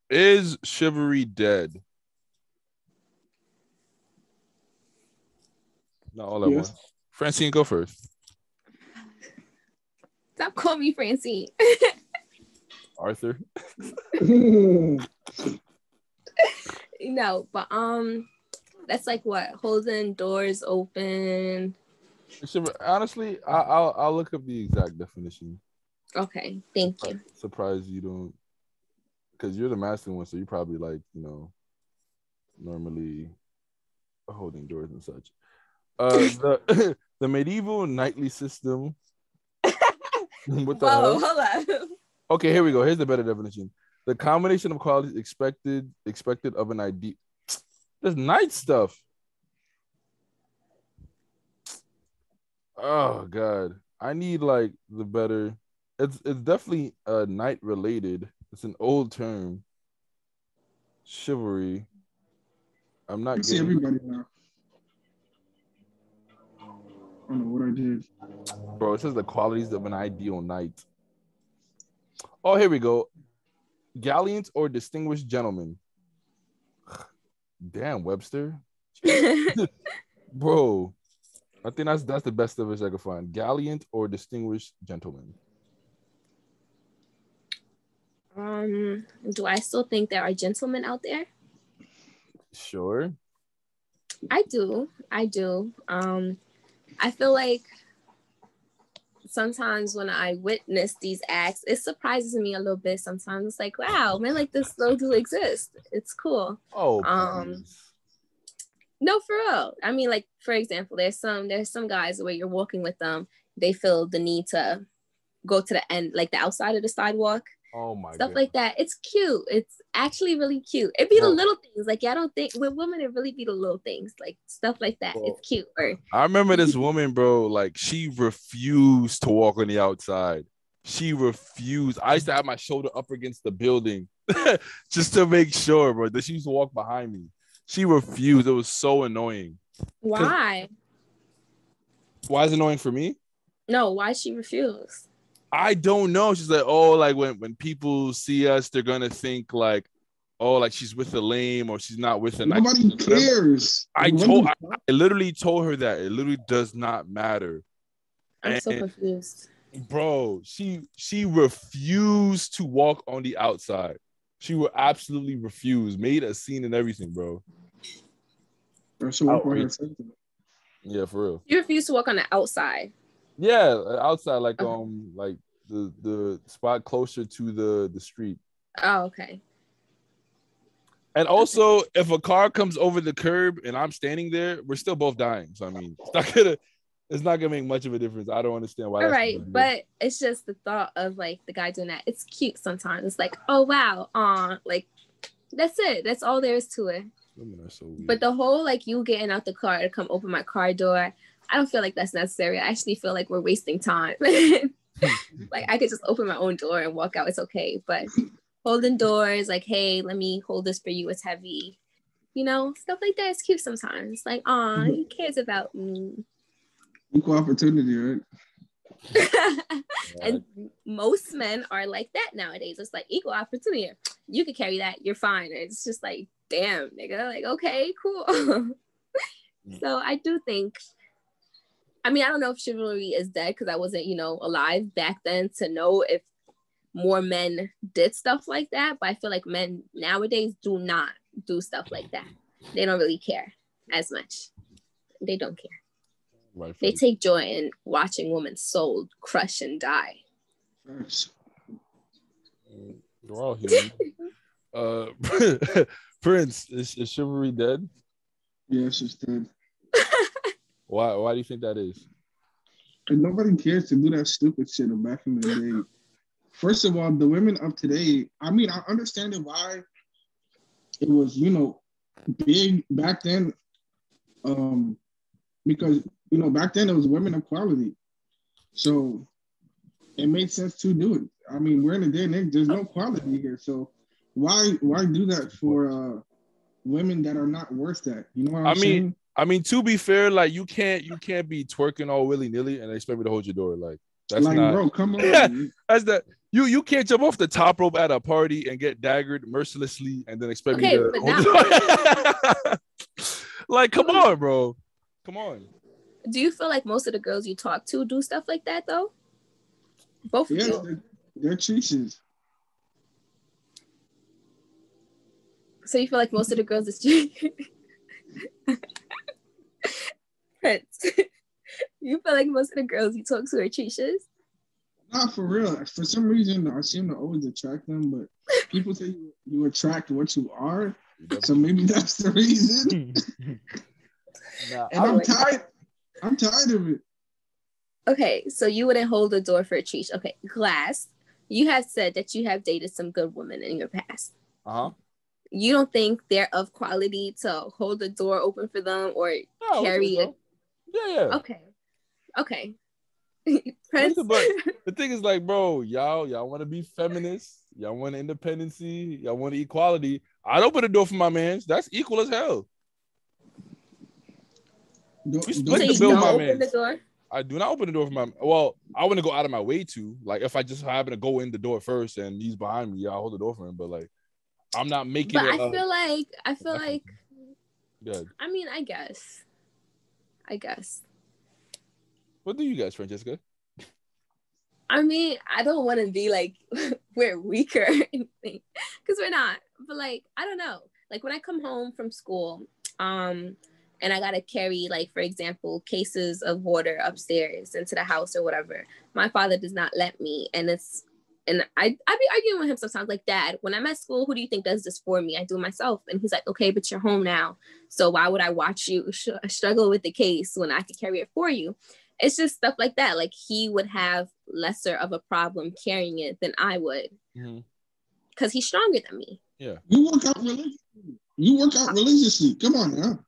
Is Chivalry dead? Not all at once. Francine, go first. Stop calling me Francine. Arthur. No, but that's like what? Holding doors open. Honestly, I'll look up the exact definition. Okay, thank you. Surprised you don't, because you're the masculine one, so you probably like, normally holding doors and such. The medieval knightly system. What the hell? Hold up. Okay, here we go. Here's the better definition. The combination of qualities expected of an idea. There's knight stuff. Oh God, I need like the better. It's definitely knight related. It's an old term. Chivalry. I'm not see everybody now. I don't know what I did. Bro, it says the qualities of an ideal knight. Oh, here we go. Gallant or distinguished gentleman? Damn, Webster. Bro, I think that's the best of us I could find. Gallant or distinguished gentleman? Do I still think there are gentlemen out there? Sure. I do. I feel like sometimes when I witness these acts, it surprises me a little bit. Sometimes it's like, wow, man, like this still do exist. It's cool. Oh, no, for real. I mean, like, for example, there's some guys where you're walking with them, they feel the need to go to the end, like the outside of the sidewalk. Oh my stuff God. like that. It's cute. It's actually really cute. It be the little things. Like, I don't think with women it really be the little things, like stuff like that. It's cute. I remember this woman, bro, like she refused to walk on the outside. She refused. I used to have my shoulder up against the building just to make sure, bro, that she used to walk behind me. She refused. It was so annoying. Why? Why is it annoying for me? No, why she refuse? I don't know. She's like, oh, like when people see us, they're gonna think like, oh, like she's with a lame or she's not with a. Nobody cares. I literally told her that it literally does not matter. I'm so confused, bro. She refused to walk on the outside. She would absolutely refuse. Made a scene and everything, bro. Yeah, for real. You refuse to walk on the outside. Yeah, outside, like like the spot closer to the street. Oh, okay. And also, if a car comes over the curb and I'm standing there, we're still both dying. So I mean, it's not gonna make much of a difference. I don't understand why. All right, but it's just the thought of like the guy doing that. It's cute sometimes. It's like, oh wow, like that's it. That's all there is to it. Women are so weird. But the whole like you getting out the car to come open my car door, I don't feel like that's necessary. I actually feel like we're wasting time. Like I could just open my own door and walk out. It's okay. But holding doors, like, hey, let me hold this for you. It's heavy. You know, stuff like that is cute sometimes. Like, he cares about me. Equal opportunity, right? And most men are like that nowadays. It's like equal opportunity. You can carry that. You're fine. It's just like, damn, nigga. Like, okay, cool. So I do think, I mean, I don't know if chivalry is dead because I wasn't, alive back then to know if more men did stuff like that. But I feel like men nowadays do not do stuff like that. They don't really care as much. They don't care. Right, they take joy in watching women sold, crush, and die. We're all human. Prince, is chivalry dead? Yes, it's dead. Why do you think that is? Because nobody cares to do that stupid shit of back in the day. First of all, the women of today, I mean, I understand it why it was, big back then. Because, back then it was women equality. So it made sense to do it. I mean, we're in a day and age, there's no quality here. So why do that for women that are not worth that? You know what I'm saying? I mean, to be fair, like you can't be twerking all willy-nilly and expect me to hold your door. Like that's like, not, bro, come on. That's that. You can't jump off the top rope at a party and get daggered mercilessly and then expect me to hold your Like, come on, bro. Come on. Do you feel like most of the girls you talk to do stuff like that though? Both of you. They're cheaters. So you feel like most of the girls is cheating? Prince, you feel like most of the girls you talk to are cheaters? Not for real. For some reason, I seem to always attract them, but people say you attract what you are. So maybe that's the reason. And I'm tired of it. Okay, so you wouldn't hold the door for a cheat. Okay, Glass, you have said that you have dated some good women in your past. Uh-huh. You don't think they're of quality to hold the door open for them or carry it? Yeah. Okay. Prince. But the thing is, like, bro, y'all want to be feminists. Y'all want independency. Y'all want equality. I'd open the door for my mans. That's equal as hell. You split the bill, my man. The door? I do not open the door for my. Well, I want to go out of my way to. Like, if I just happen to go in the door first and he's behind me, yeah, I'll hold the door for him. But like, I'm not making But it. I feel like. Good. I mean, I guess. What do you guys, Francesca? I mean, I don't want to be like we're weaker or anything, because we're not. But like, I don't know. Like when I come home from school, and I gotta carry, like, for example, cases of water upstairs into the house or whatever. My father does not let me, and I be arguing with him sometimes, like, Dad, when I'm at school, who do you think does this for me? I do it myself. And he's like, okay, but you're home now, so why would I watch you struggle with the case when I could carry it for you? It's just stuff like that. Like, he would have lesser of a problem carrying it than I would, because he's stronger than me. Yeah. You work out religiously. Come on now.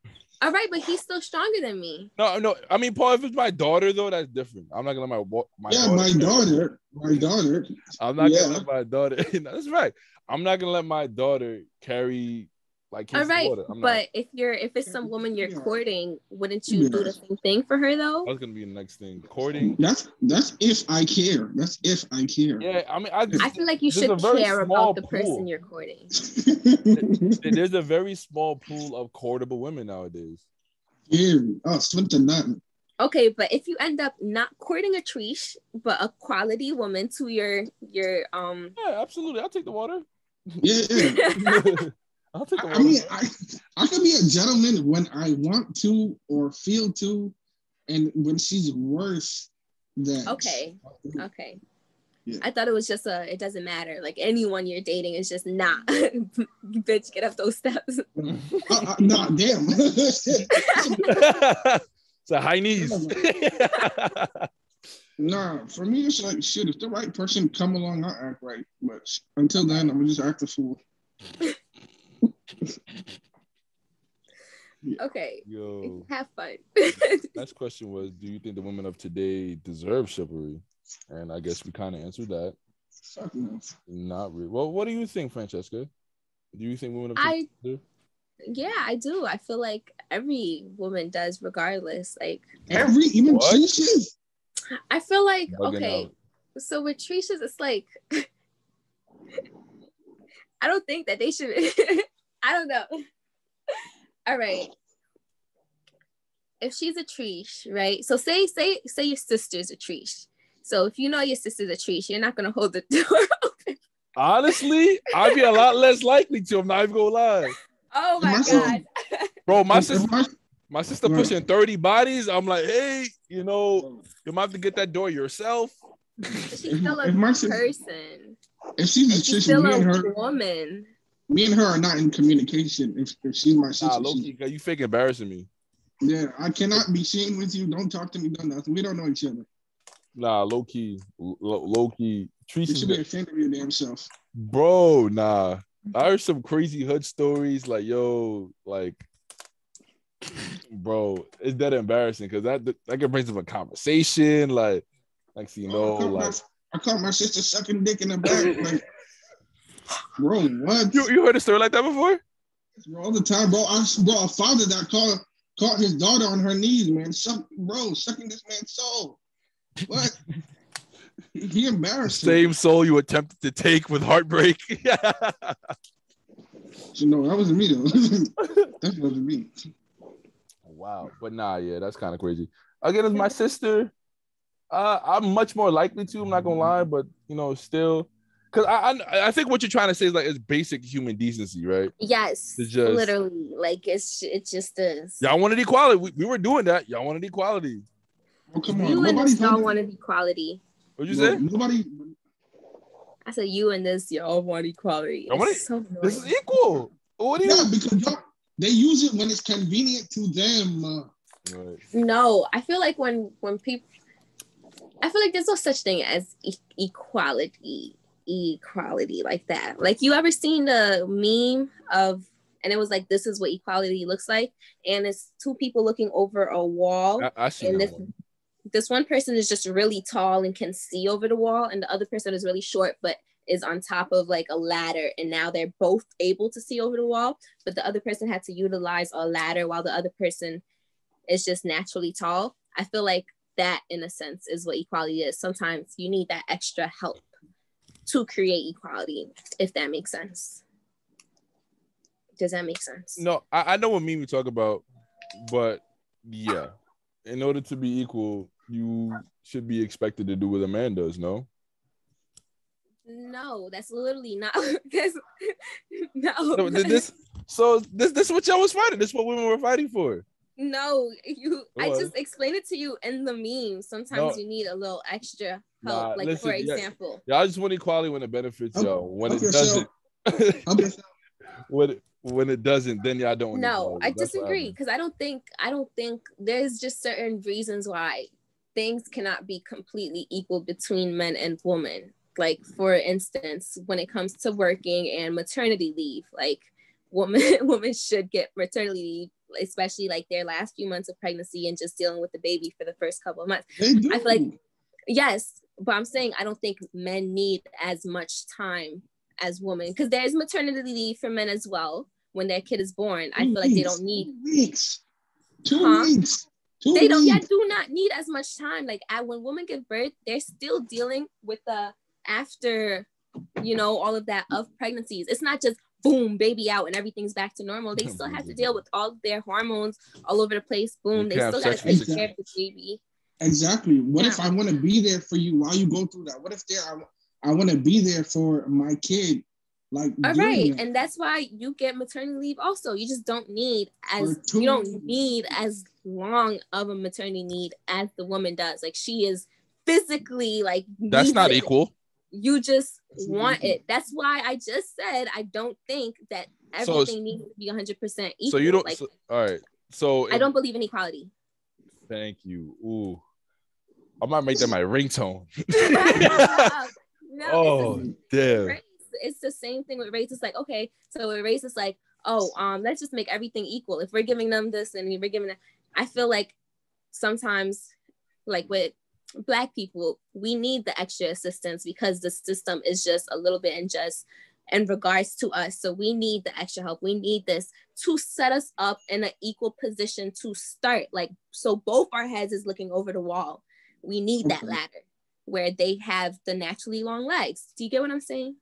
All right, but he's still stronger than me. No. I mean, Paul, if it's my daughter though, that's different. I'm not gonna let my daughter. My daughter. I'm not gonna let my daughter. That's right. I'm not gonna let my daughter carry like all right, water. But if it's some woman you're courting, wouldn't you do the same thing for her though? That's gonna be the next thing. Courting. That's if I care. That's if I care. Yeah, I mean, I feel like you should care about the person you're courting. There's a very small pool of courtable women nowadays. Yeah, slim to nothing. Okay, but if you end up not courting a Trish, but a quality woman to your Yeah, absolutely. I'll take the water. Yeah. I'll take the water. I mean, I can be a gentleman when I want to or feel to, and when she's worse than. Okay. Yeah. I thought it was just it doesn't matter. Like, anyone you're dating is just not. Bitch, get up those steps. Nah, damn. It's a high knees. Nah, for me, it's like, shit, if the right person come along, I'll act right. But until then, I'm going to just act a fool. Yeah. Okay. Yo. Have fun. Next question was, do you think the women of today deserve chivalry? And I guess we kind of answered that. Not really. Well, what do you think, Francesca? Do you think women of today do? Yeah, I do. I feel like every woman does, regardless. Like, even Trishas? I feel like, okay, so with Trishas, it's like, I don't think that they should. I don't know. All right. If she's a Trish, right? So say your sister's a Trish. So if you know your sister's a Trish, you're not gonna hold the door open. Honestly, I'd be a lot less likely to. I'm not even gonna lie. Oh my God. Bro, my sister pushing 30 bodies. I'm like, hey, you might have to get that door yourself. She's still a person. If she's still a woman. Me and her are not in communication. If she's my sister. Nah, low-key, you fake embarrassing me. Yeah, I cannot be seen with you. Don't talk to me. Don't nothing. We don't know each other. Nah, low-key. Low-key. You should be ashamed of your damn self. Bro, nah. I heard some crazy hood stories. Like, yo, like, bro, it's that embarrassing because that can bring up a conversation. Like so I caught my sister sucking dick in the back. Like, bro, what? You heard a story like that before? Bro, all the time, bro. A father that caught his daughter on her knees, man. Sucking this man's soul. What? He embarrassed Same soul you attempted to take with heartbreak. So, no, that wasn't me though. That wasn't me. Wow, but nah, yeah, that's kind of crazy. Again, as my sister, I'm much more likely to. I'm not gonna lie, but still, because I think what you're trying to say is like it's basic human decency, right? Yes, literally, like it just is. Y'all wanted equality. We were doing that. Y'all wanted equality. Oh, come on. You and this y'all wanted equality. What'd you say? Nobody. I said you and this y'all want equality. This is equal. What do you? Yeah, because they use it when it's convenient to them. Right. No, I feel like when people, I feel like there's no such thing as equality like that. Like, you ever seen the meme of, and it was like, this is what equality looks like, and it's two people looking over a wall, I see that one. This one person is just really tall and can see over the wall, and the other person is really short but is on top of like a ladder, and now they're both able to see over the wall, but the other person had to utilize a ladder while the other person is just naturally tall. I feel like that in a sense is what equality is. Sometimes you need that extra help to create equality, if that makes sense. Does that make sense? No, I know what meme you talk about, but yeah, in order to be equal, you should be expected to do what a man does, no? No, that's literally not. That's, no. No, this is what y'all was fighting. This is what women were fighting for. No, I What? just explained it to you in the meme. Sometimes you need a little extra help. Like, listen, for example. y'all just want equality when it benefits y'all. When it yourself. doesn't, when it doesn't, then y'all don't want No, equality. I disagree, because I don't think there's just certain reasons why things cannot be completely equal between men and women. Like, for instance, when it comes to working and maternity leave, like women should get maternity leave, especially like their last few months of pregnancy and just dealing with the baby for the first couple of months. I feel like, yes, but I'm saying I don't think men need as much time as women, because there's maternity leave for men as well when their kid is born. I feel like they don't need 2 weeks. 2 weeks. They don't do not need as much time. Like, when women give birth, they're still dealing with the after, all of that of pregnancies. It's not just boom, baby out and everything's back to normal. They still have to deal with all of their hormones all over the place. Boom, they still got to take care of the baby. Exactly. What if I want to be there for you while you go through that? What if I want to be there for my kid? Like, all right, and that's why you get maternity leave also. You just don't need as long of a maternity need as the woman does. Like, she is physically like, that's not equal. You just want it. That's why I just said I don't think that everything needs to be 100% equal. So you don't. Like, all right. So I don't believe in equality. Thank you. Ooh, I might make that my ringtone. No, damn. It's the same thing with race. It's like, okay, so with race, it's like, let's just make everything equal. If we're giving them this and we're giving them, I feel like sometimes, like with Black people, we need the extra assistance because the system is just a little bit unjust in regards to us. So we need the extra help. We need this to set us up in an equal position to start. Like, so both our heads is looking over the wall. We need that ladder where they have the naturally long legs. Do you get what I'm saying?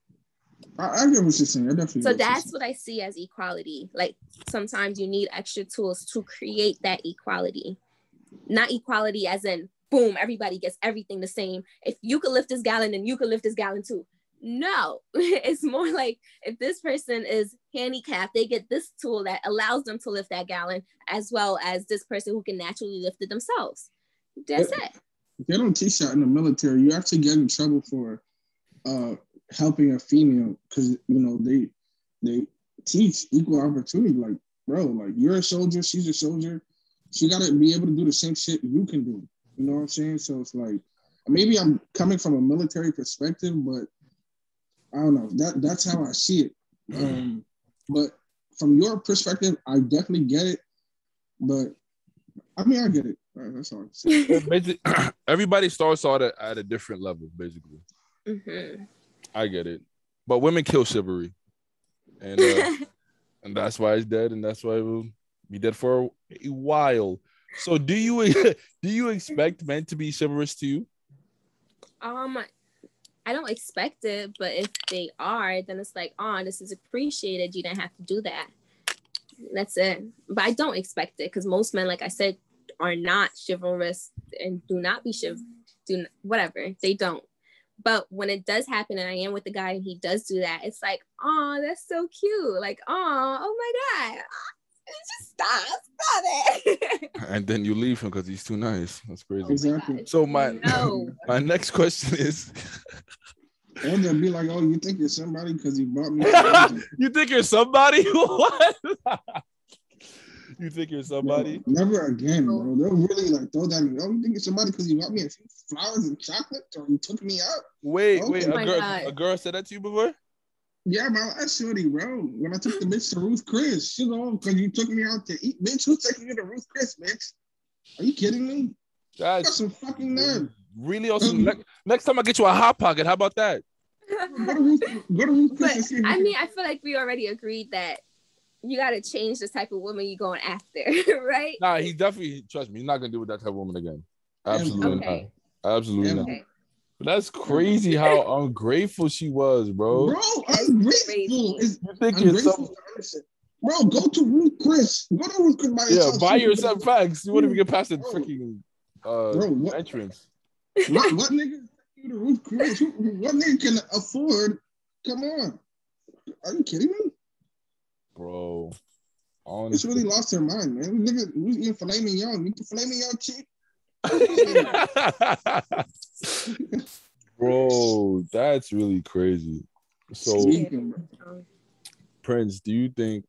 I get what you're saying. I definitely. So that's what I see as equality. Like, sometimes you need extra tools to create that equality. Not equality as in, boom, everybody gets everything the same. If you could lift this gallon, then you could lift this gallon too. No, it's more like if this person is handicapped, they get this tool that allows them to lift that gallon, as well as this person who can naturally lift it themselves. That's it. They don't teach that in the military. You actually get in trouble for helping a female because they teach equal opportunity. Like, bro, like, you're a soldier, she's a soldier. She got to be able to do the same shit you can do. You know what I'm saying? So it's like, maybe I'm coming from a military perspective, but I don't know. That's how I see it. But from your perspective, I definitely get it. But I mean, I get it. That's all I'm saying. Everybody starts out at a different level, basically. Mm-hmm. I get it. But women kill chivalry. And and that's why it's dead, and that's why it will be dead for a while. So do you expect men to be chivalrous to you? I don't expect it, but if they are, then it's like, this is appreciated. You didn't have to do that. That's it. But I don't expect it because most men, like I said, are not chivalrous and do not be whatever. They don't. But when it does happen and I am with the guy and he does do that, it's like, that's so cute. Like, oh my God. Just stop it. And then you leave him because he's too nice. That's crazy. Exactly. So my next question is, and they'll be like, you think you're somebody because you bought me you think you're somebody? What? You think you're somebody? No, never again, bro. They'll really like throw that. You think you're somebody because you bought me flowers and chocolate, or you took me out? Wait. A girl said that to you before? Yeah, my last shorty, bro. When I took the bitch to Ruth Chris, she's on because you took me out to eat. Bitch, who's taking you to Ruth Chris, bitch? Are you kidding me? That's got some fucking nerve. Really awesome. Next time I get you a Hot Pocket, how about that? Go to Ruth Chris. But, I mean, I feel like we already agreed that you got to change the type of woman you're going after, right? Nah, he definitely, trust me, he's not going to do with that type of woman again. Absolutely Okay. not. Absolutely not. Okay. But that's crazy how ungrateful she was, bro. Bro, ungrateful is You think you're ungrateful. Bro, go to Ruth Chris. Go to Ruth Chris by yourself. Yeah, buy yourself facts. You wouldn't even get past the Bro. freaking Bro, entrance. What nigga to Ruth Chris? What nigga can afford? Come on. Are you kidding me? Bro. It's Honestly. really lost their mind, man. Nigga, we eating filet mignon. You can filet mignon cheap. Bro, that's really crazy. So, Prince, do you think?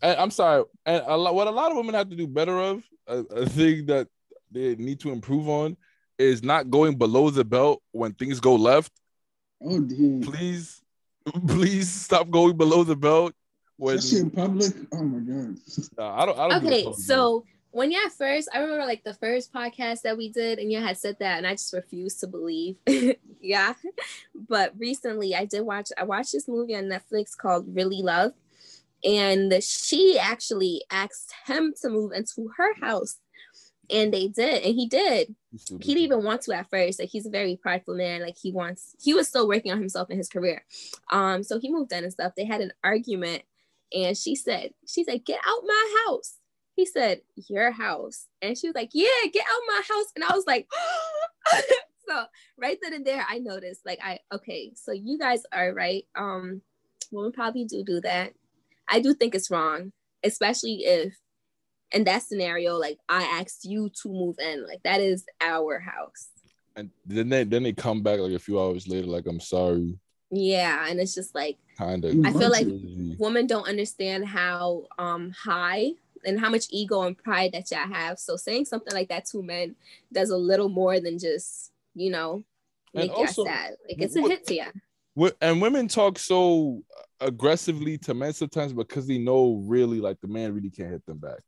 And I'm sorry, and what a lot of women have to do better of, a thing that they need to improve on, is not going below the belt when things go left. Oh, dude. Please stop going below the belt. Especially in public. Oh my god. I don't. Okay, so when y'all first, I remember like the first podcast that we did, and you had said that, and I just refused to believe. Yeah, but recently I watched this movie on Netflix called Really Love, and she actually asked him to move into her house, and they did, and he did. He didn't even want to at first. Like, he's a very prideful man. Like, he was still working on himself in his career. So he moved in and stuff. They had an argument, and she said, get out my house. He said, your house. And she was like, yeah, get out my house. And I was like, so right then and there, I noticed, like, okay, so you guys are right. Women probably do that. I do think it's wrong, especially if in that scenario, like, I asked you to move in, like, that is our house. And then they come back like a few hours later, like, I'm sorry. Yeah, and it's just like, kind of. I feel like women don't understand how high and how much ego and pride that y'all have. So saying something like that to men does a little more than just, make y'all sad. Like, it's a hit to y'all. And women talk so aggressively to men sometimes because they know really, like, the man really can't hit them back.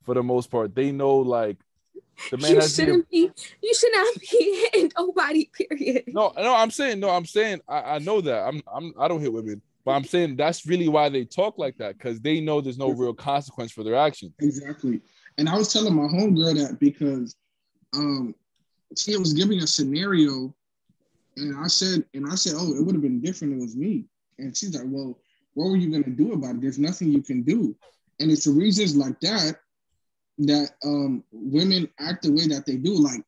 For the most part, they know, like, the man you should not be hitting nobody, period. No, I'm saying I know that. I don't hit women, but I'm saying that's really why they talk like that, because they know there's no real consequence for their actions. Exactly. And I was telling my homegirl that because she was giving a scenario, and I said, oh, it would have been different if it was me. And she's like, well, what were you gonna do about it? There's nothing you can do. And it's the reasons like that women act the way that they do, like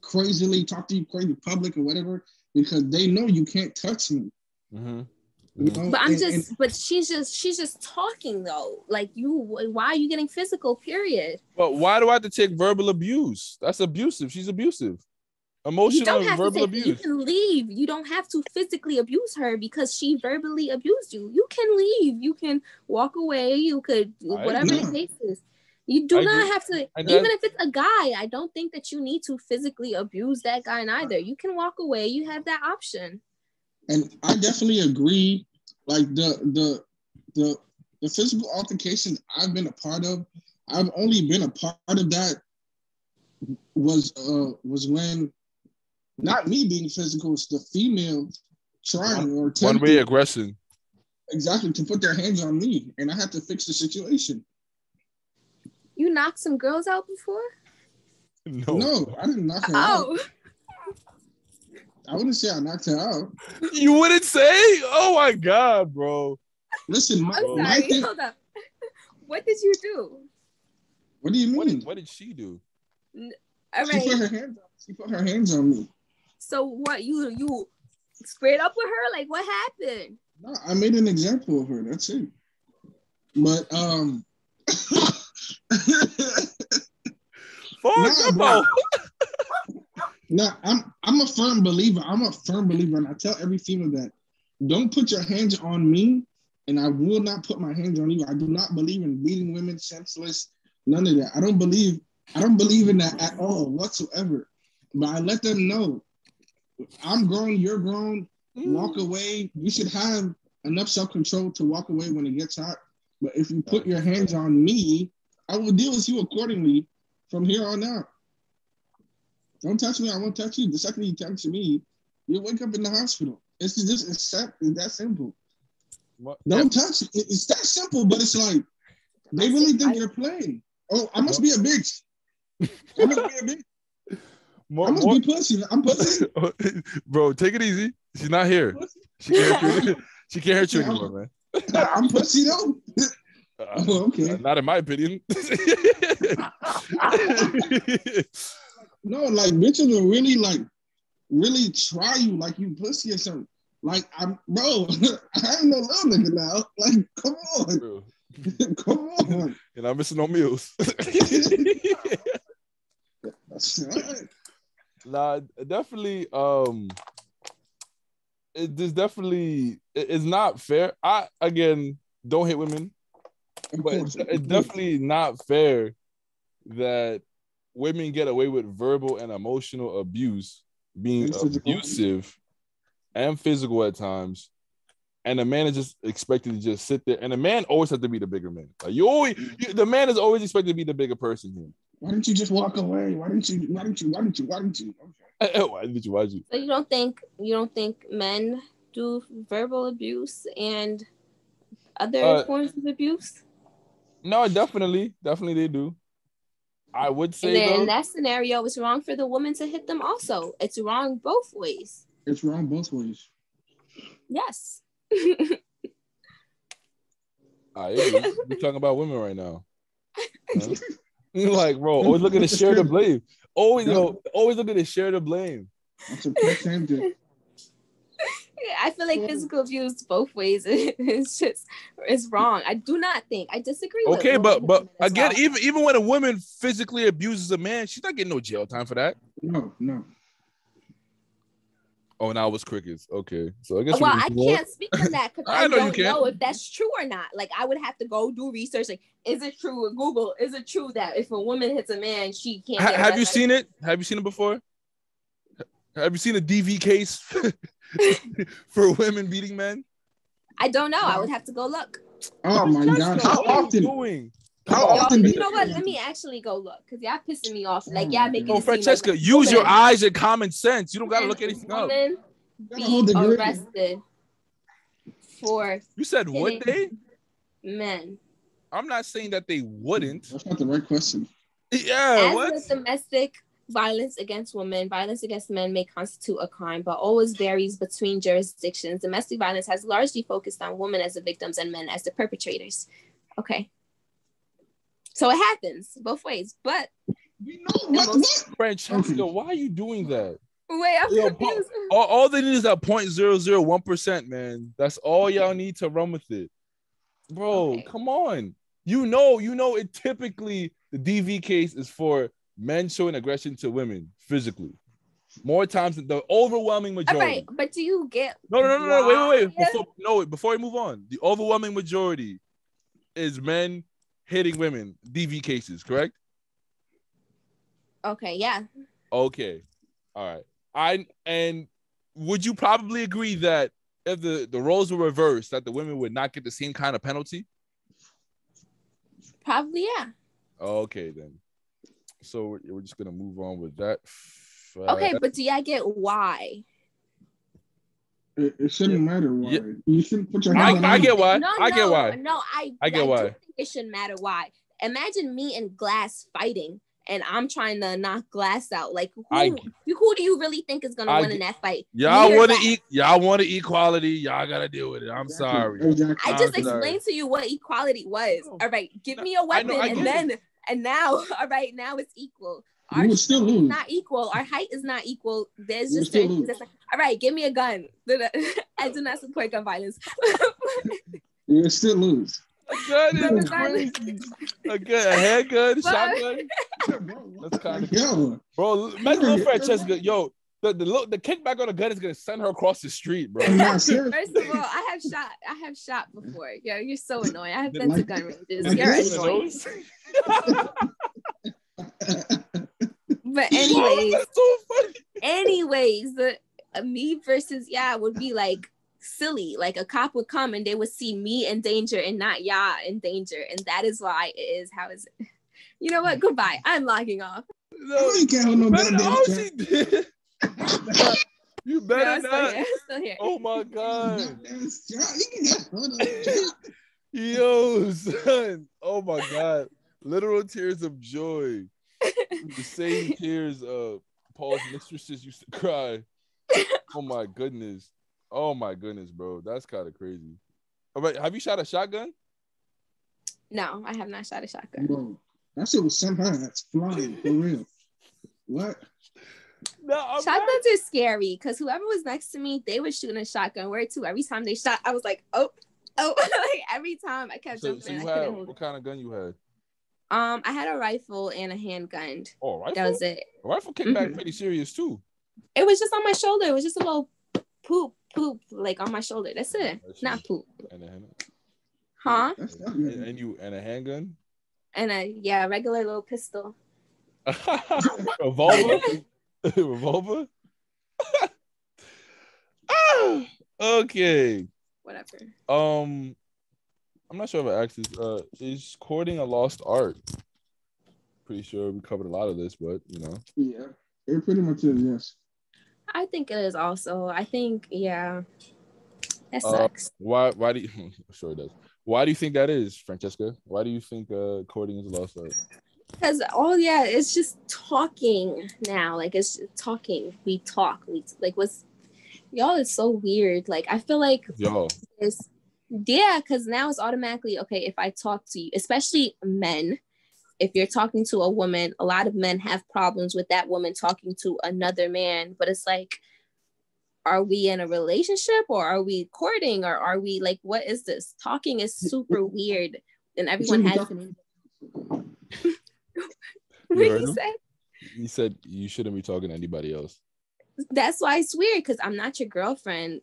crazily talk to you crazy public or whatever, because they know you can't touch me. Mm-hmm. You know? But she's just talking though. Like, why are you getting physical? Period. But why do I have to take verbal abuse? That's abusive. She's abusive. Emotional and verbal abuse. You can leave. You don't have to physically abuse her because she verbally abused you. You can leave. You can walk away. You could whatever the case is. You do not have to, even if it's a guy, I don't think that you need to physically abuse that guy neither. You can walk away. You have that option. And I definitely agree. Like the physical altercations I've been a part of, I've only been a part of that was when, not me being physical, it's the female trying or attempting. One-way aggression. Exactly, to put their hands on me, and I had to fix the situation. You knocked some girls out before? No, I didn't knock her out. I wouldn't say I knocked her out. You wouldn't say? Oh my God, bro. Listen, hold up. What did you do? What do you mean? What did she do? All right. She put her hands on me. So what? You squared up with her? Like, what happened? No, I made an example of her. That's it. But I'm a firm believer. And I tell every female that don't put your hands on me, and I will not put my hands on you. I do not believe in beating women senseless. None of that. I don't believe in that at all whatsoever. But I let them know, I'm grown, you're grown. Walk away. You should have enough self-control to walk away when it gets hot. But if you put your hands on me, I will deal with you accordingly from here on out. Don't touch me, I won't touch you. The second you touch me, you'll wake up in the hospital. It's that simple. Don't touch it. It's that simple, but it's like, they really think you're playing. Oh, I must be a bitch. More, I must be pussy. I'm pussy. bro, take it easy. She's not here. She can't hurt you. She can't hurt you anymore, man. I'm pussy though. Oh, okay. Not in my opinion. No, like bitches will really try you like you pussy or something. Like I'm, bro. I ain't no little nigga now. Like, come on, Bro. come on. And I'm missing no meals. That's right. Nah, definitely. It's not fair. I again don't hate women, but it's definitely not fair that women get away with verbal and emotional abuse, being abusive and physical at times, and the man is just expected to just sit there. And the man always has to be the bigger man. Like the man is always expected to be the bigger person here. Why didn't you just walk away? Why didn't you? Okay. Why did you? So you don't think men do verbal abuse and other forms of abuse? No, definitely they do. I would say and then though, in that scenario, it's wrong for the woman to hit them also. It's wrong both ways. It's wrong both ways. Yes. We're talking about women right now. Huh? Like, bro, always looking to share the blame. Always looking to share the blame. That's a percentage. I feel like physical abuse both ways is wrong. I do not think. I disagree with okay, but again, well. even when a woman physically abuses a man, she's not getting no jail time for that. No. Oh, now it's crickets. Okay, so I guess. Well, I can't speak on that because I don't know if that's true or not. Like, I would have to go do research. Like, is it true with Google? Is it true that if a woman hits a man, she can't? Have you seen it? Have you seen it before? Have you seen a DV case for women beating men? I don't know. I would have to go look. Oh my God! How often? You know what? Let me actually go look because y'all pissing me off. Like, y'all making it Francesca, like use your eyes and common sense. You don't gotta look anything up. Women be arrested for. You said would they? Men. I'm not saying that they wouldn't. That's not the right question. Yeah. As what? with domestic violence against women, violence against men may constitute a crime, but always varies between jurisdictions. Domestic violence has largely focused on women as the victims and men as the perpetrators. Okay. So it happens both ways, but we know what? Francesca, why are you doing that? Wait, I'm confused. All they need is that 0.001%, man. That's all y'all need to run with it, bro. Okay. Come on, you know. It typically the DV case is for men showing aggression to women physically, more times than the overwhelming majority. All right, but do you get? No. Wait. Before we move on, the overwhelming majority is men hitting women, DV cases, correct? Okay, yeah. Okay. All right. And would you probably agree that if the roles were reversed, that the women would not get the same kind of penalty? Probably, yeah. Okay, then. So we're just gonna move on with that. Okay, but do y'all get why? It shouldn't matter why. Yeah. You shouldn't put your hands on I get why. I get why. No, I get why. Do think it shouldn't matter why. Imagine me and Glass fighting, and I'm trying to knock Glass out. Like, who do you really think is gonna win in that fight? Y'all want equality. Y'all gotta deal with it. I'm sorry. I just explained to you what equality was. All right, give me a weapon, and now, all right, now it's equal. Our still lose. Not equal. Our height is not equal. There's just certain things that's like, all right, give me a gun. I do not support gun violence. You will still lose. A gun is crazy. A handgun, shotgun. That's kind of bro. Imagine little Francesca. Yo, the kickback on the gun is gonna send her across the street, bro. First of all, I have shot before. Yo, you're so annoying. I have been to gun ranges. You're annoying. But anyways, that's so funny. Anyways, me versus would be like silly. Like a cop would come and they would see me in danger and not in danger, and that is why it is how is it. You know what? Goodbye. I'm logging off. No, you can't hold no she did. You better not. Still here. Oh my God. Yo, son. Oh my God. Literal tears of joy. The same tears of Paul's mistresses used to cry. Oh my goodness, bro, that's kind of crazy. All right, have you shot a shotgun? No, I have not shot a shotgun. Bro, that shit was somehow that's flying for real. What? No, shotguns are scary because whoever was next to me, they were shooting a shotgun. Where too? Every time they shot, I was like, oh, like every time I kept jumping. So you I couldn't had hold what it. kind of gun you had? I had a rifle and a handgun. Oh, a rifle? That was it. A rifle kickback pretty serious too. It was just on my shoulder. It was just a little poop, like on my shoulder. That's it. Not poop. And a handgun. Huh? And a handgun? And a regular little pistol. Revolver? Revolver? Okay. Whatever. I'm not sure if I asked this. Is courting a lost art? Pretty sure we covered a lot of this, but you know. Yeah, it pretty much is, yes. I think it is also. I think, yeah. That sucks. Why do you sure it does. Why do you think that is, Francesca? Why do you think courting is a lost art? Because it's just talking now. Like it's talking. We talk. What's y'all is so weird. Like I feel like y'all. Because now it's automatically okay if I talk to you, especially men. If you're talking to a woman, a lot of men have problems with that woman talking to another man. But it's like, are we in a relationship or are we courting or are we like, what is this? Talking is super weird, and everyone has. What did he say? He said you shouldn't be talking to anybody else. That's why it's weird because I'm not your girlfriend,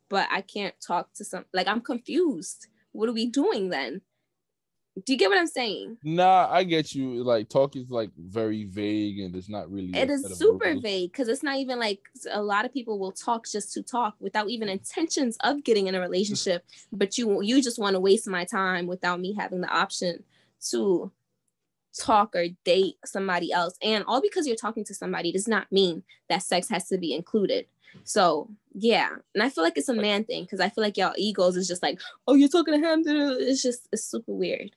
but I can't talk to I'm confused. What are we doing then? Do you get what I'm saying? Nah, I get you. Like talk is like very vague and it's not really. It is super vague because it's not even like a lot of people will talk just to talk without even intentions of getting in a relationship. But you just want to waste my time without me having the option to talk or date somebody else. And all because you're talking to somebody does not mean that sex has to be included. So yeah, and I feel like it's a man thing because I feel like y'all egos is just like, oh, you're talking to him. It's super weird.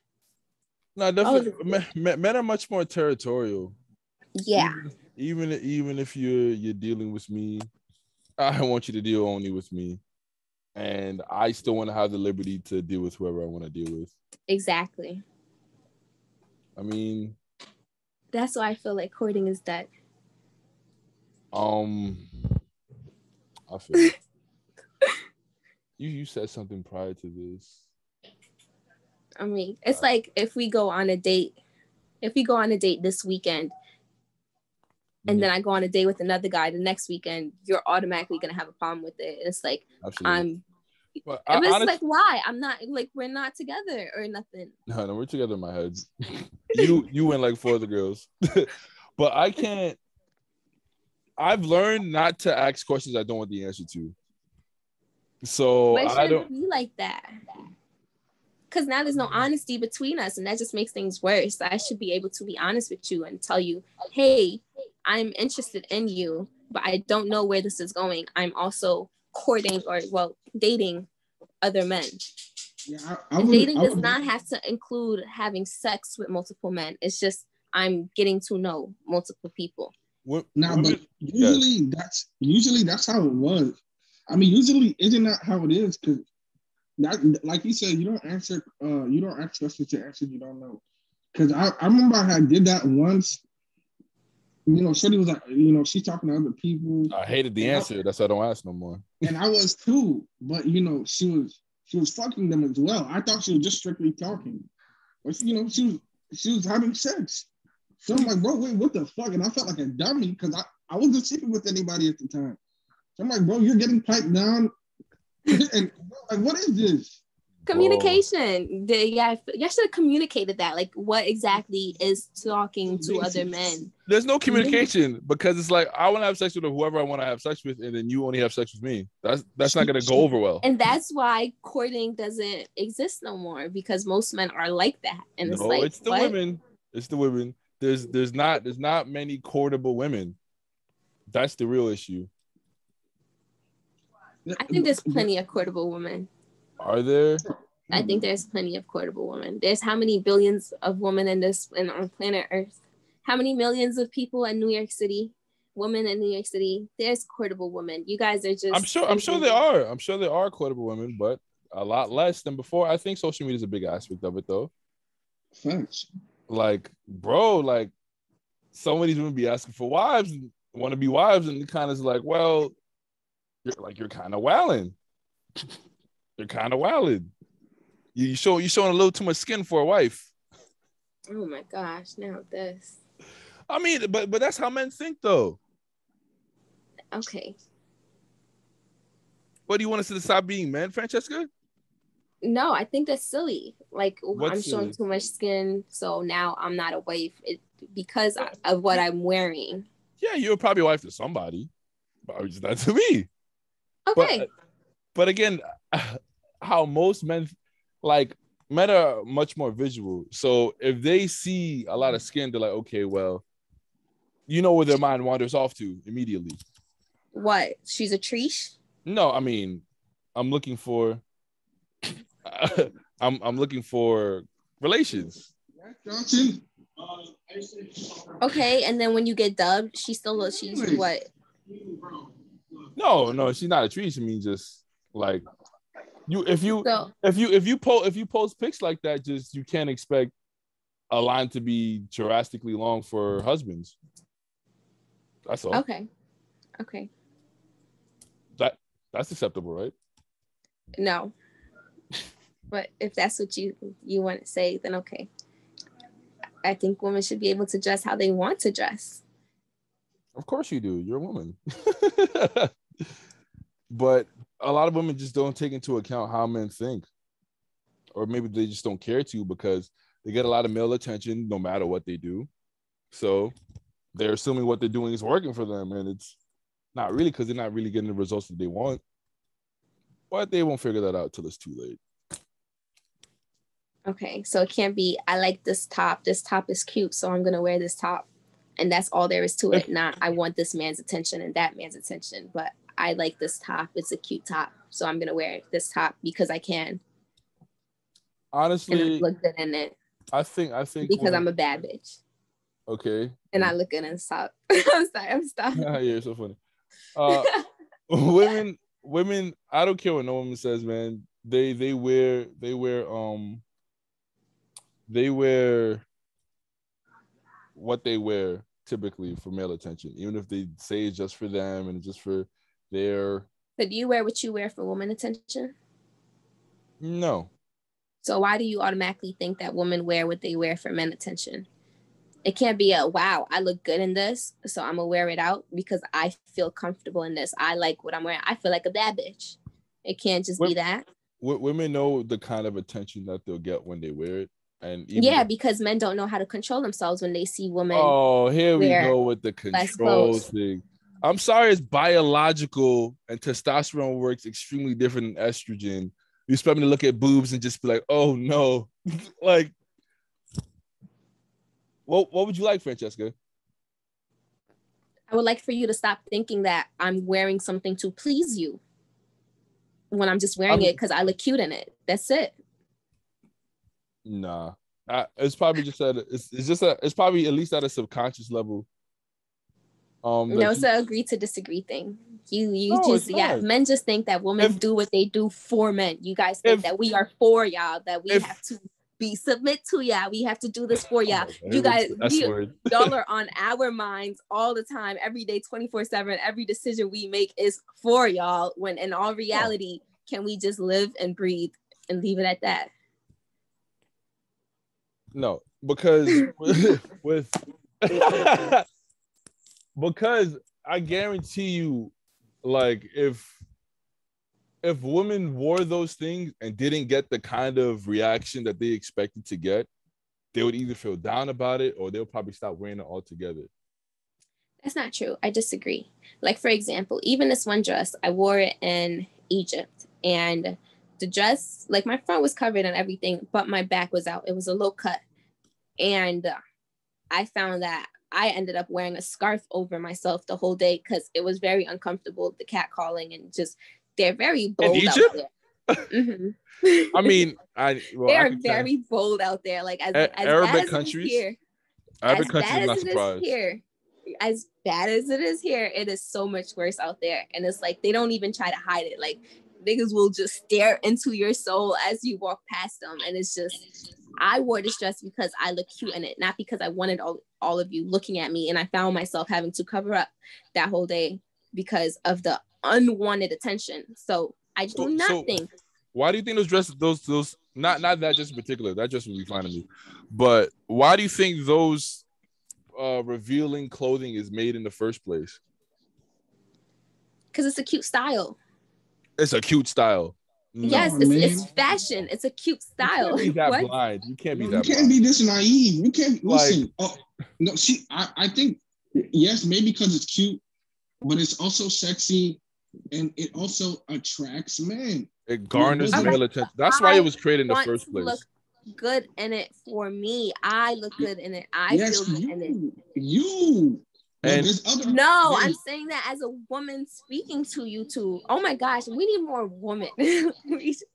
No, definitely. Men are much more territorial. Yeah. Even if you're dealing with me, I want you to deal only with me, and I still want to have the liberty to deal with whoever I want to deal with. Exactly. I mean, that's why I feel like courting is dead. I feel you said something prior to this. I mean, it's like if we go on a date this weekend and then I go on a date with another guy the next weekend, you're automatically going to have a problem with it. It's like, absolutely. Like, why? I'm not, like, we're not together or nothing. No, we're together in my head. You and like 4 other girls. But I can't. I've learned not to ask questions I don't want the answer to. So but it shouldn't be like that. Because now there's no honesty between us, and that just makes things worse. I should be able to be honest with you and tell you, hey, I'm interested in you, but I don't know where this is going. I'm also courting dating other men. Yeah, dating does not have to include having sex with multiple men. It's just I'm getting to know multiple people. But usually that's how it was. I mean, usually isn't that how it is? Because that, like you said, you don't ask questions to answer you don't know. Because I remember I did that once. Shorty was like, she's talking to other people. I hated the answer. That's why I don't ask no more. And I was too, but she was fucking them as well. I thought she was just strictly talking, but she was having sex. So I'm like, bro, wait, what the fuck? And I felt like a dummy because I wasn't sleeping with anybody at the time. So I'm like, bro, you're getting piped down. And like, what is this? Communication. Y'all should have communicated that. Like, what exactly is talking to other men? There's no communication because it's like I want to have sex with whoever I want to have sex with, and then you only have sex with me. That's not going to go over well. And that's why courting doesn't exist no more because most men are like that. And it's like, it's the women. It's the women. There's not many courtable women. That's the real issue. I think there's plenty of courtable women. Are there? I think there's plenty of courtable women. There's how many billions of women on planet Earth? How many millions of people in New York City? women in New York City. There's quotable women. You guys are just. I'm sure there are. I'm sure there are quotable women, but a lot less than before. I think social media is a big aspect of it, though. Thanks. Like, bro, like some of these women be asking for wives and want to be wives, and it kind of is like, well, you're kind of wilding. You're kind of wilding. You showing a little too much skin for a wife. Oh my gosh! Now this. I mean, but that's how men think, though. Okay. What do you want us to stop being men, Francesca? No, I think that's silly. Like, What's I'm showing silly? too much skin, so now I'm not a wife because of what I'm wearing. Yeah, you're probably a wife to somebody, but it's not to me. Okay. But again, how most men, like, men are much more visual. So if they see a lot of skin, they're like, okay, well, you know where their mind wanders off to immediately. What? She's a treesh? No, I mean, I'm looking for, I'm looking for relations. Johnson. Okay, and then when you get dubbed, she's what? No, she's not a tree. She means just like if you post pics like that, just you can't expect a line to be drastically long for husbands. That's all. Okay. That's acceptable, right? No. But if that's what you want to say, then okay. I think women should be able to dress how they want to dress. Of course you do. You're a woman. But a lot of women just don't take into account how men think. Or maybe they just don't care to because they get a lot of male attention no matter what they do. So they're assuming what they're doing is working for them. And it's not really because they're not really getting the results that they want. But they won't figure that out till it's too late. Okay, so it can't be, I like this top. This top is cute, so I'm going to wear this top. And that's all there is to it. Not, I want this man's attention and that man's attention. But I like this top. It's a cute top. So I'm going to wear this top because I can. Honestly, and I look good in it. I think because I'm a bad bitch. Okay. And I look good in top. I'm stopping. Yeah, you're so funny. Women, I don't care what no woman says, man. They wear what they wear typically for male attention, even if they say it's just for them and just for their. So do you wear what you wear for woman attention? No. So why do you automatically think that women wear what they wear for men attention? It can't be a, wow, I look good in this, so I'm gonna wear it out because I feel comfortable in this. I like what I'm wearing. I feel like a bad bitch. It can't just be that. Women know the kind of attention that they'll get when they wear it. And because men don't know how to control themselves when they see women. Oh, here we go with the control thing. I'm sorry, it's biological and testosterone works extremely different than estrogen. You expect me to look at boobs and just be like, oh no. Like, what would you like, Francesca? I would like for you to stop thinking that I'm wearing something to please you when I'm just wearing it because I look cute in it. That's it. Nah, it's probably just it's probably at least at a subconscious level. No, it's an agree to disagree thing. Men just think that women do what they do for men. You guys think that we are for y'all, that we have to submit to y'all. We have to do this for y'all. You guys, y'all are on our minds all the time, every day, 24/7. Every decision we make is for y'all. When in all reality, can we just live and breathe and leave it at that? No, because because I guarantee you, like if women wore those things and didn't get the kind of reaction that they expected to get, they would either feel down about it or they'll probably stop wearing it altogether. That's not true. I disagree. Like, for example, even this one dress, I wore it in Egypt, and the dress, like, my front was covered and everything, but my back was out. It was a low cut. And I found that I ended up wearing a scarf over myself the whole day because it was very uncomfortable, the catcalling, and just, they're very bold out there. Mm-hmm. I mean, they're very bold out there. Like, as Arabic bad as countries, here, Arabic countries, I'm not surprised. Here, as bad as it is here, it is so much worse out there. And it's like, they don't even try to hide it. Like, niggas will just stare into your soul as you walk past them. And it's just, I wore this dress because I look cute in it, not because I wanted all of you looking at me. And I found myself having to cover up that whole day because of the unwanted attention. So I do not think. Why do you think those dresses, those not that just in particular, that just would be fine to me, but why do you think those revealing clothing is made in the first place? Because it's a cute style. It's a cute style. No, yes, it's fashion. It's a cute style. You can't be that blind. You can't be that. You can't be this naive. You can't listen. Oh no, see, I think yes, maybe because it's cute, but it's also sexy, and it also attracts men. It garners male attention. That's why it was created in the first place. Look good in it for me. I look good in it. I feel good in it. You. And no, I'm saying that as a woman speaking to you two. Oh my gosh, we need more women.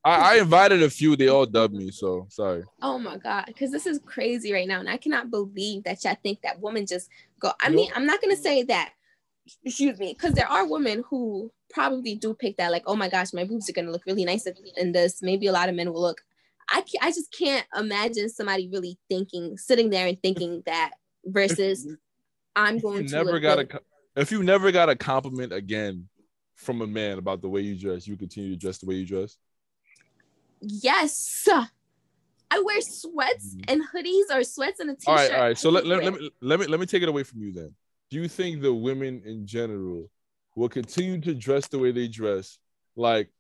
I invited a few. They all dubbed me, so sorry. Oh my God, because this is crazy right now, and I cannot believe that y'all think that women just go. I mean, I'm not gonna say that. Excuse me, because there are women who probably do pick that, like, oh my gosh, my boobs are gonna look really nice in this. Maybe a lot of men will look. I just can't imagine somebody really sitting there and thinking that versus. I'm going if you never got a compliment again from a man about the way you dress, you continue to dress the way you dress? Yes. I wear sweats and hoodies or sweats and a t-shirt. All right. So let me take it away from you then. Do you think the women in general will continue to dress the way they dress, like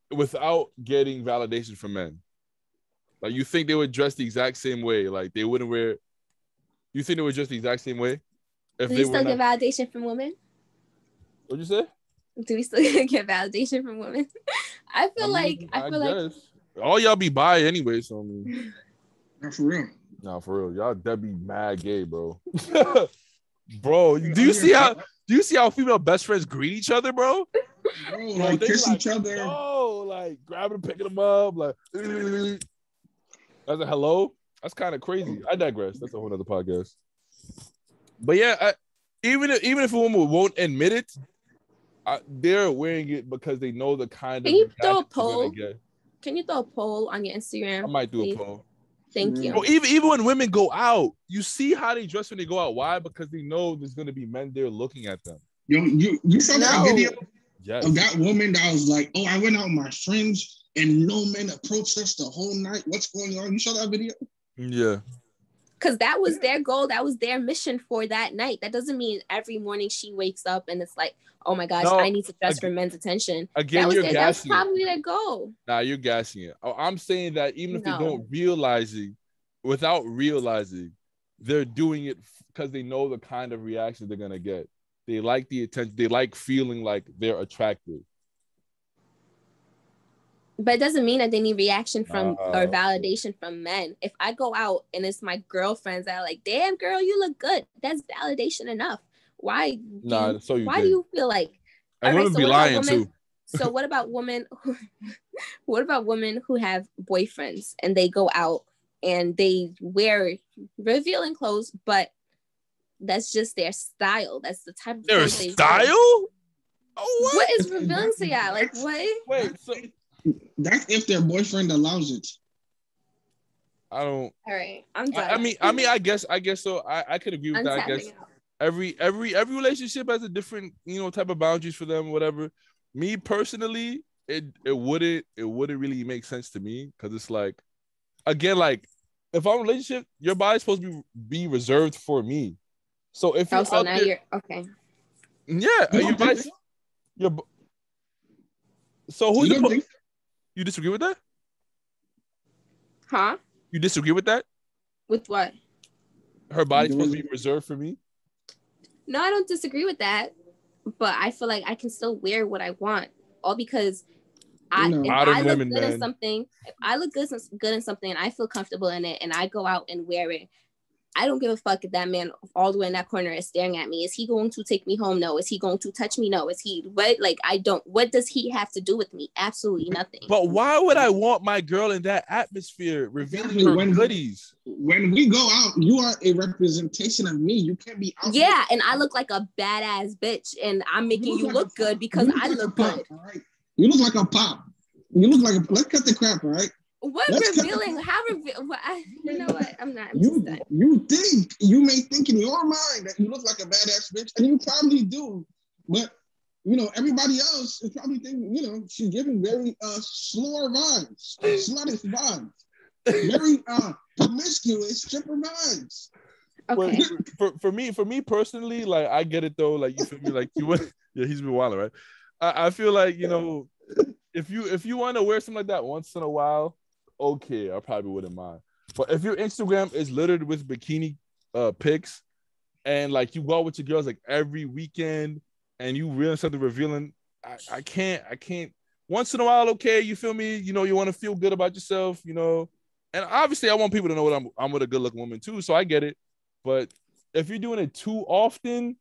without getting validation from men? Like, you think they would dress the exact same way? Like, they wouldn't wear... You think they would dress the exact same way? Do we still get validation from women? What'd you say? Do we still get validation from women? I feel like all y'all be bi anyway, so I mean... Not for real. Nah, for real. Y'all that be mad gay, bro. Bro, do you see how female best friends greet each other, bro? Bro, like kiss each other. Oh, like grabbing, picking them up, like as a hello. That's kind of crazy. I digress. That's a whole other podcast. But yeah, even if a woman won't admit it, they're wearing it because they know the kind of. Can you throw a poll? Can you throw a poll on your Instagram? I might do a poll. Thank you. Well, even when women go out, you see how they dress when they go out. Why? Because they know there's going to be men there looking at them. You saw that video yes. of that woman that was like, oh, I went out with my friends and no men approached us the whole night. What's going on? You saw that video? Yeah. Because that was their goal. That was their mission for that night. That doesn't mean every morning she wakes up and it's like, oh my gosh, I need to dress for men's attention. Again, that's probably their goal. Nah, you're gassing it. I'm saying that even if they don't realize it, without realizing, they're doing it because they know the kind of reaction they're gonna get. They like the attention. They like feeling like they're attractive. But it doesn't mean that they need reaction from or validation from men. If I go out and it's my girlfriends that are like, damn girl, you look good. That's validation enough. Why do you feel like... And women be lying too. So what about women who have boyfriends and they go out and they wear revealing clothes, but that's just their style. That's the type of their style? Oh, what is revealing to y'all? Like what? Wait, so that's if their boyfriend allows it. I don't. All right, I'm done. I mean, I guess so. I could agree with that. I guess every relationship has a different, type of boundaries for them, whatever. Me personally, it wouldn't really make sense to me because it's like, again, like if I'm in a relationship, your body's supposed to be reserved for me. So if you're out there, you're okay. Yeah, so who's you disagree with that? Huh? You disagree with that? With what? Her body's supposed to be reserved for me? No, I don't disagree with that. But I feel like I can still wear what I want. All because if I look good in something and I feel comfortable in it and I go out and wear it, I don't give a fuck if that man all the way in that corner is staring at me. Is he going to take me home? No. Is he going to touch me? No. Is he what? Like, I don't. What does he have to do with me? Absolutely nothing. But why would I want my girl in that atmosphere, revealing her goodies? When we go out, you are a representation of me. You can't be out. Yeah, and I look like a badass bitch, and I'm making you look good because I look good. All right? You look like a pop. You look like a. Let's cut the crap, all right? What revealing? How revealing? You know what? I'm not. You think you may think in your mind that you look like a badass bitch, and you probably do, but you know everybody else is probably thinking, you know, she's giving very slur vibes, sluttish vibes, very promiscuous stripper vibes. Okay. For me personally, like I get it though. Like you feel me? Like you would. Yeah, he's been wilding, right? I feel like, you know, if you want to wear something like that once in a while, okay, I probably wouldn't mind. But if your Instagram is littered with bikini pics, and like you go out with your girls like every weekend, and you really something revealing, I can't. Once in a while, okay, you feel me? You know, you want to feel good about yourself, you know. And obviously, I want people to know what I'm with a good looking woman too, so I get it. But if you're doing it too often,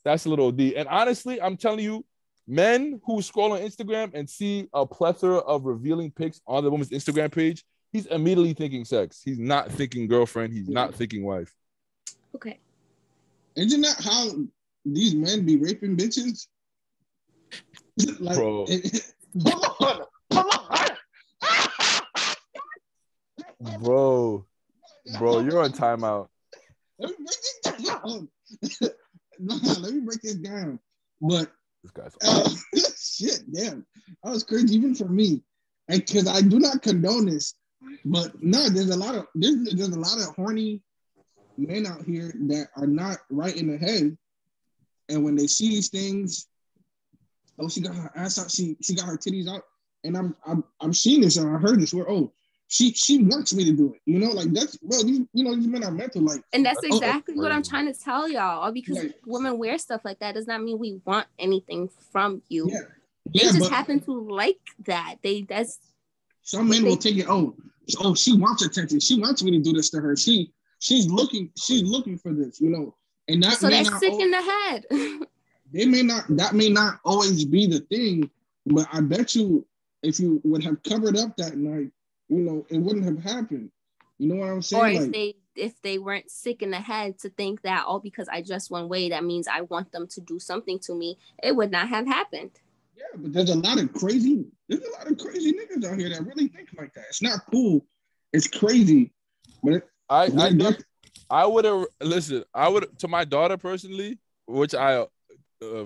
that's a little OD. And honestly, I'm telling you, men who scroll on Instagram and see a plethora of revealing pics on the woman's Instagram page, he's immediately thinking sex. He's not thinking girlfriend. He's not thinking wife. Okay. Isn't that how these men be raping bitches? Like, Bro. Bro, you're on timeout. Let me break this down. But this guy's shit, damn, that was crazy even for me, and because I do not condone this. But no, there's a lot of horny men out here that are not right in the head, and when they see these things, oh, she got her ass out, she got her titties out, and I'm seeing this and I heard this where she wants me to do it, you know, like that's these men are mental, like, and that's exactly what I'm trying to tell y'all. All because women wear stuff like that does not mean we want anything from you. They just happen to like that. Some men will take it. Oh, she wants attention. She wants me to do this to her. She's looking for this, you know, and that so that's sick in the head. That may not always be the thing, but I bet you if you would have covered up that night, you know, it wouldn't have happened. You know what I'm saying? Or if they weren't sick in the head to think that, oh, because I dress one way, that means I want them to do something to me, it would not have happened. Yeah, but there's a lot of crazy niggas out here that really think like that. It's not cool. It's crazy. But I would have to my daughter personally, which I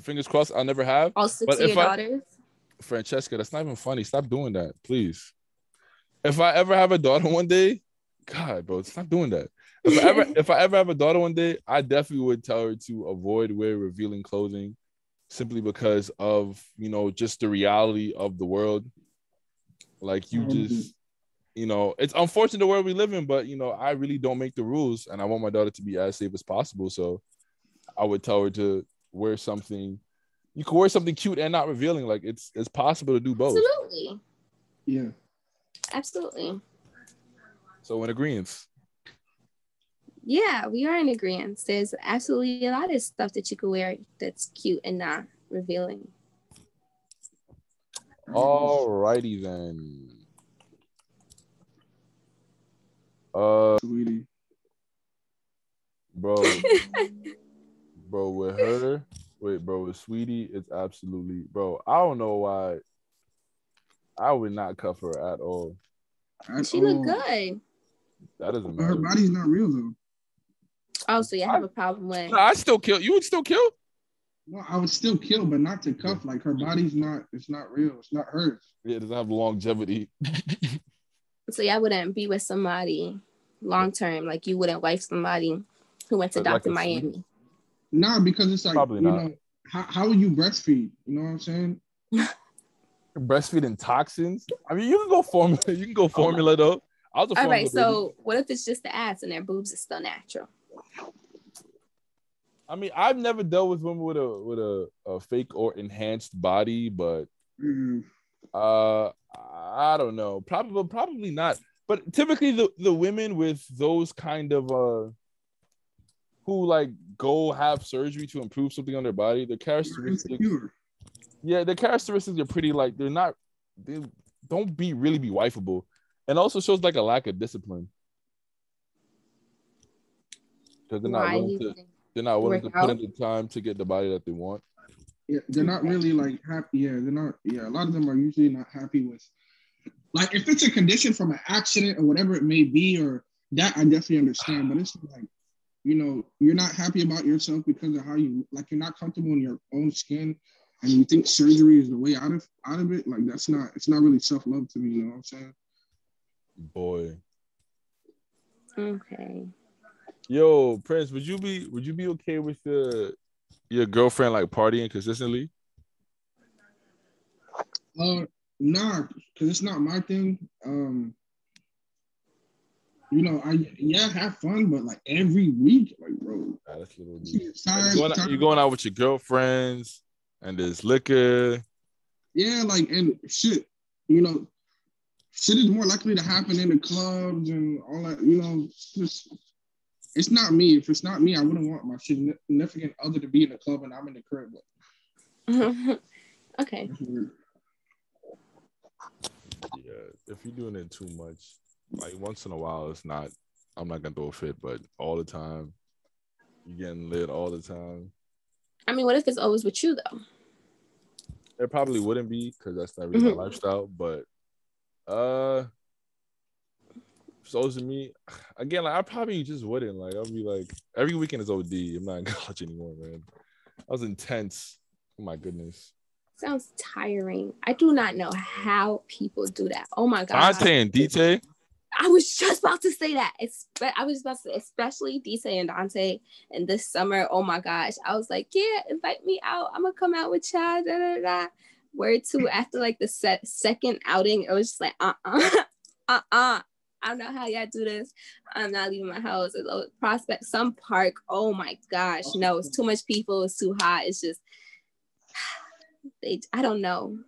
fingers crossed I'll never have. All six of your daughters? Francesca, that's not even funny. Stop doing that, please. If I ever have a daughter one day, God, bro, stop doing that. If I ever have a daughter one day, I definitely would tell her to avoid wear revealing clothing, simply because of, you know, just the reality of the world. Like you just, you know, it's unfortunate the world we live in, but you know, I really don't make the rules, and I want my daughter to be as safe as possible. So I would tell her to wear something. You can wear something cute and not revealing. Like it's possible to do both. Absolutely. Yeah. Absolutely. So in agreement. Yeah, we are in agreement. There's absolutely a lot of stuff that you could wear that's cute and not revealing. Alrighty then. Sweetie. Bro, with her, with Sweetie, it's absolutely, bro, I don't know why I would not cuff her at all. She look good. That doesn't matter. Her body's not real though. Oh, so you have a problem with? No, I still kill. You would still kill? No, I would still kill, but not to cuff. Like her body's not. It's not real. It's not hers. Yeah, it doesn't have longevity. So y'all wouldn't be with somebody long term, like you wouldn't wife somebody who went to Dr. Miami. Nah, because it's like, probably you not. know, how would you breastfeed? You know what I'm saying? Breastfeeding toxins. I mean, you can go formula. You can go formula though. All right. So what if it's just the ass and their boobs is still natural? I mean, I've never dealt with women with a fake or enhanced body, but I don't know. Probably not. But typically the women with those kind of who like go have surgery to improve something on their body, their characteristics, their characteristics are pretty like they don't really be wifeable, and also shows like a lack of discipline because they're not willing to put in the time to get the body that they want. Yeah, they're not really like happy. Yeah, they're not. Yeah, a lot of them are usually not happy with. Like if it's a condition from an accident or whatever it may be, or that I definitely understand. But it's like, you're not happy about yourself because of how you're not comfortable in your own skin, and you think surgery is the way out of it. Like it's not really self-love to me. You know what I'm saying? Boy. Okay. Yo, Prince, would you be okay with your girlfriend like partying consistently? Nah, because it's not my thing. Have fun, but like every week, like bro. That's a little deep. You're going out with your girlfriends and there's liquor. Yeah, like and shit, shit is more likely to happen in the clubs and all that, it's not me. If it's not me, I wouldn't want my significant other to be in the club and I'm in the crib. Okay. Yeah, if you're doing it too much, like once in a while, I'm not gonna throw a fit, but all the time, you're getting lit all the time. I mean, what if it's always with you though? It probably wouldn't be because that's not really my lifestyle, but so to me, again, like I probably just wouldn't. Like I'll be like every weekend is OD. I'm not in college anymore, man. That was intense. Oh my goodness. Sounds tiring. I do not know how people do that. Oh my god. Dante and Dite. I was just about to say that. Especially Dite and Dante. And this summer, oh my gosh. I was like, yeah, invite me out. I'm gonna come out with y'all. Da, da, da. Word to after like the second outing, it was just like, I don't know how y'all do this. I'm not leaving my house. It's a Prospect, some park. Oh my gosh. No, it's too much people. It's too hot. It's just, I don't know.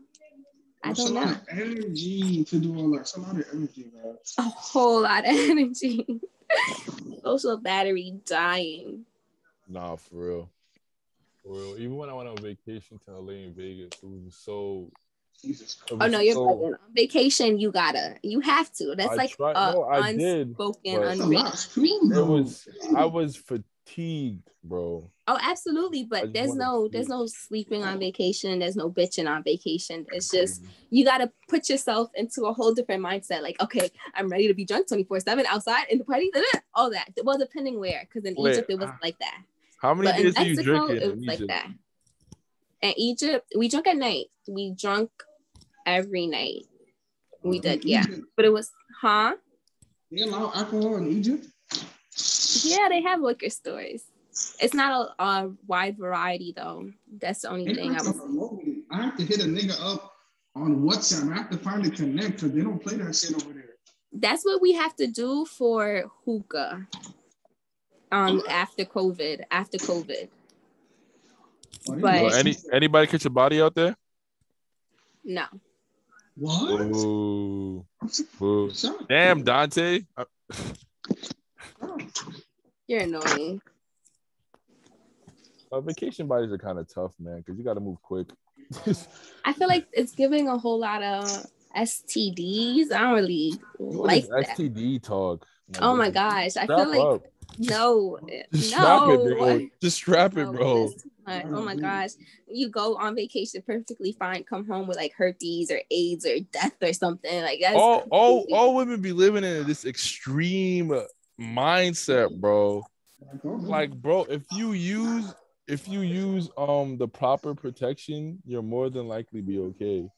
It's a lot of energy to do all that. It's a lot of energy, man. A whole lot of energy. Social battery dying. Nah, for real. For real. Even when I went on vacation to LA and Vegas, it was so... Oh no, you're bugging. On vacation, you have to. That's unspoken, unwritten. I was fatigued, bro. Oh, absolutely. But there's no sleeping on vacation. There's no bitching on vacation. It's just you gotta put yourself into a whole different mindset. Like, okay, I'm ready to be drunk 24/7 outside in the party. All that. Well, depending where, because in Egypt it wasn't like that. How many days are you drinking? It was like that. In Egypt, we drunk at night. We drunk every night. We did, yeah. But it was, They allow alcohol in Egypt? Yeah, they have liquor stores. It's not a wide variety though. That's the only thing I have to hit a nigga up on WhatsApp. I have to find a connect because they don't play that shit over there. That's what we have to do for hookah. After COVID. But anybody catch a body out there? No. What? Ooh. Damn, Dante. You're annoying. Vacation bodies are kind of tough, man, because you got to move quick. I feel like it's giving a whole lot of STDs. I don't really like that. STD talk. Oh my gosh. I feel like up. No. Just strap it, bro. Oh my gosh. You go on vacation perfectly fine, come home with like herpes or AIDS or death or something. Like that's all women be living in this extreme mindset, bro. Like, bro, if you use the proper protection, you're more than likely be okay.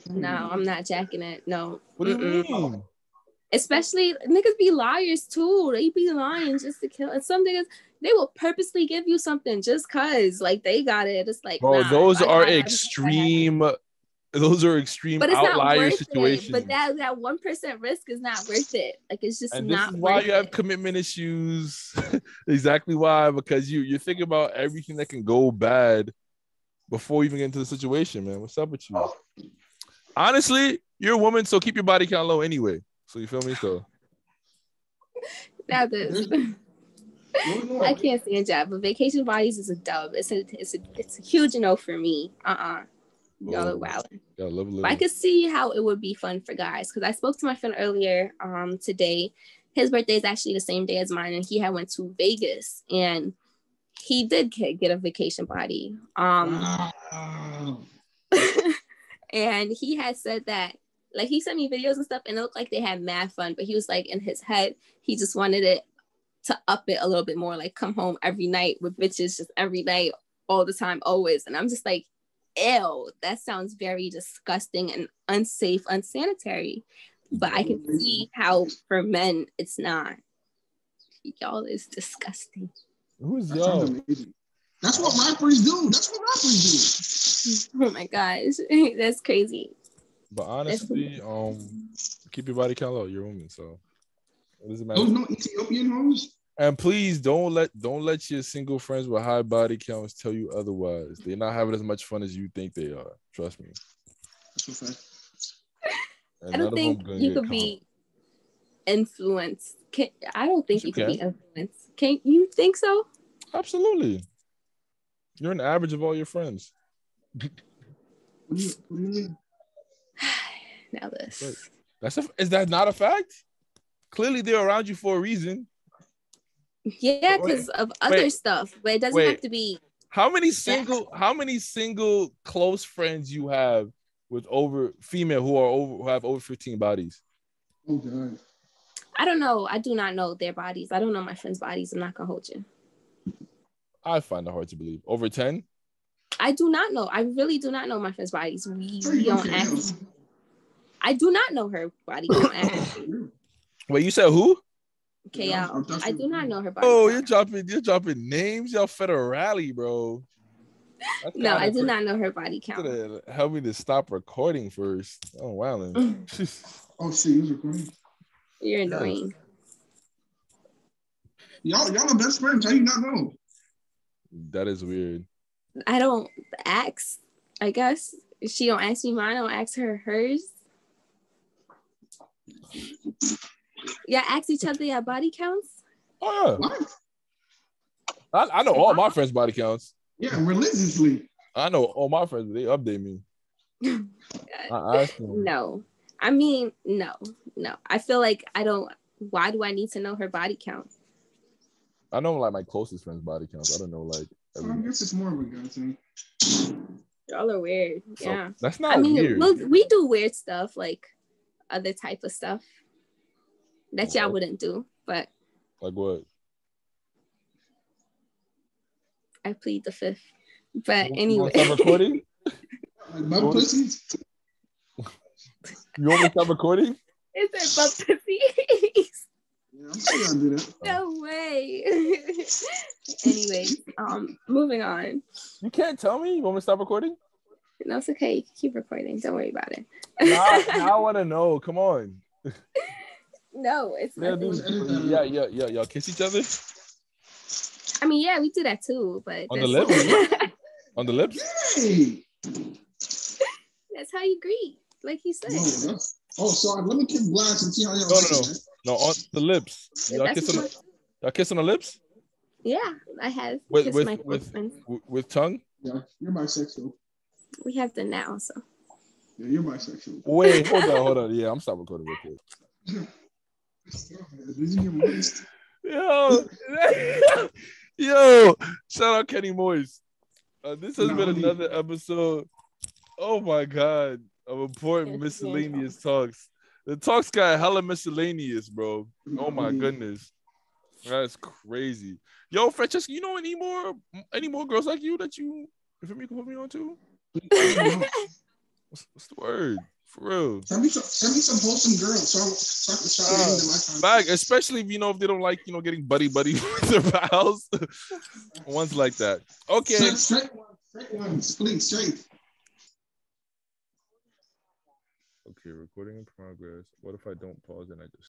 No, I'm not jacking it. No. What do you mean? Especially niggas be liars too. They be lying just to kill. And some niggas, they will purposely give you something just cause like they got it. It's like, bro, those are extreme. Those are extreme outlier situations. But that 1% risk is not worth it. Like it's just and not. This is why you have commitment issues. Exactly why, because you're thinking about everything that can go bad before you even get into the situation, man. What's up with you? Honestly, you're a woman, so keep your body count low anyway. So you feel me? So now this. I can't stand that, but vacation bodies is a dub. It's a huge no for me. Y'all are wild. Yeah, but I could see how it would be fun for guys because I spoke to my friend earlier today. His birthday is actually the same day as mine, and he had went to Vegas, and he did get a vacation body. Wow. And he had said that, like, he sent me videos and stuff, and it looked like they had mad fun, but he was like, in his head, he just wanted it to up it a little bit more, like come home every night with bitches just every night, all the time, always. And I'm just like, ew, that sounds very disgusting and unsafe, unsanitary. But I can see how for men it's not. Y'all is disgusting. Who's y'all? That's what rappers do. That's what rappers do. Oh my gosh, that's crazy. But honestly, keep your body count low. You're a woman, so what does it matter? Those no Ethiopian hoes. And please don't let your single friends with high body counts tell you otherwise. They're not having as much fun as you think they are. Trust me. That's a fact. I don't think you could be influenced. I don't think you could be influenced. Can you think so? Absolutely. You're an average of all your friends. What do you mean? Now this. Is that not a fact? Clearly they're around you for a reason. Yeah, because of other stuff. But it doesn't have to be. How many single close friends you have with female who have over 15 bodies? Oh God. I don't know. I do not know their bodies. I don't know my friends' bodies. I'm not gonna hold you. I find it hard to believe. Over 10? I do not know. I really do not know my friend's bodies. We don't ask. I do not know her body. Don't ask. Wait, you said who? KL. I do not know her body. Oh, you're dropping names, y'all federale, bro. No, I do not know her body count. Help me to stop recording first. Oh wow. Oh shit, you're recording. You're annoying. Y'all are best friends. How you not know? That is weird. I don't ask. I guess if she don't ask me mine, I don't ask her hers. Yeah, ask each other your body counts. Oh yeah. What? I know all my friends' body counts. Yeah, religiously. I know all my friends. They update me. I ask them. No, I mean no. I feel like I don't. Why do I need to know her body count? I know like my closest friends' body counts. I don't know like. I guess it's more of a guy thing. Y'all are weird. So, yeah, that's not weird. We do weird stuff like other type of stuff that y'all wouldn't do. But like what? I plead the fifth. But anyway, you want to stop recording? My pussies. You want me to stop recording? Is that butt pussies? Yeah, I'm still gonna do that. No way. Anyway, moving on. You can't tell me? You want me to stop recording? No, it's okay. You can keep recording. Don't worry about it. Now I want to know. Come on. No, it's not. Yeah. Y'all kiss each other? I mean, yeah, we do that too, but on the lips? On the lips? Hey. That's how you greet, like he said. No, sorry. Let me kick glass and see how y'all. No, on the lips. Y'all kiss on the lips? Yeah, I have. With tongue? Yeah, you're bisexual. We have them now, so. Yeah, you're bisexual. Wait, hold on. Yeah, I'm stopping recording real quick. Yo, shout out Kenny Moise. This has been another episode. Oh my God, of important miscellaneous talks. The talks got hella miscellaneous, bro. Oh my goodness, that's crazy. Yo, Francesca, you know any more girls like you that you can put me on to? What's the word? For real. Send me some wholesome girls so I can start getting them my back, especially if they don't like, getting buddy with their pals. Ones like that. Okay. Straight ones, please, straight. Okay, recording in progress. What if I don't pause and I just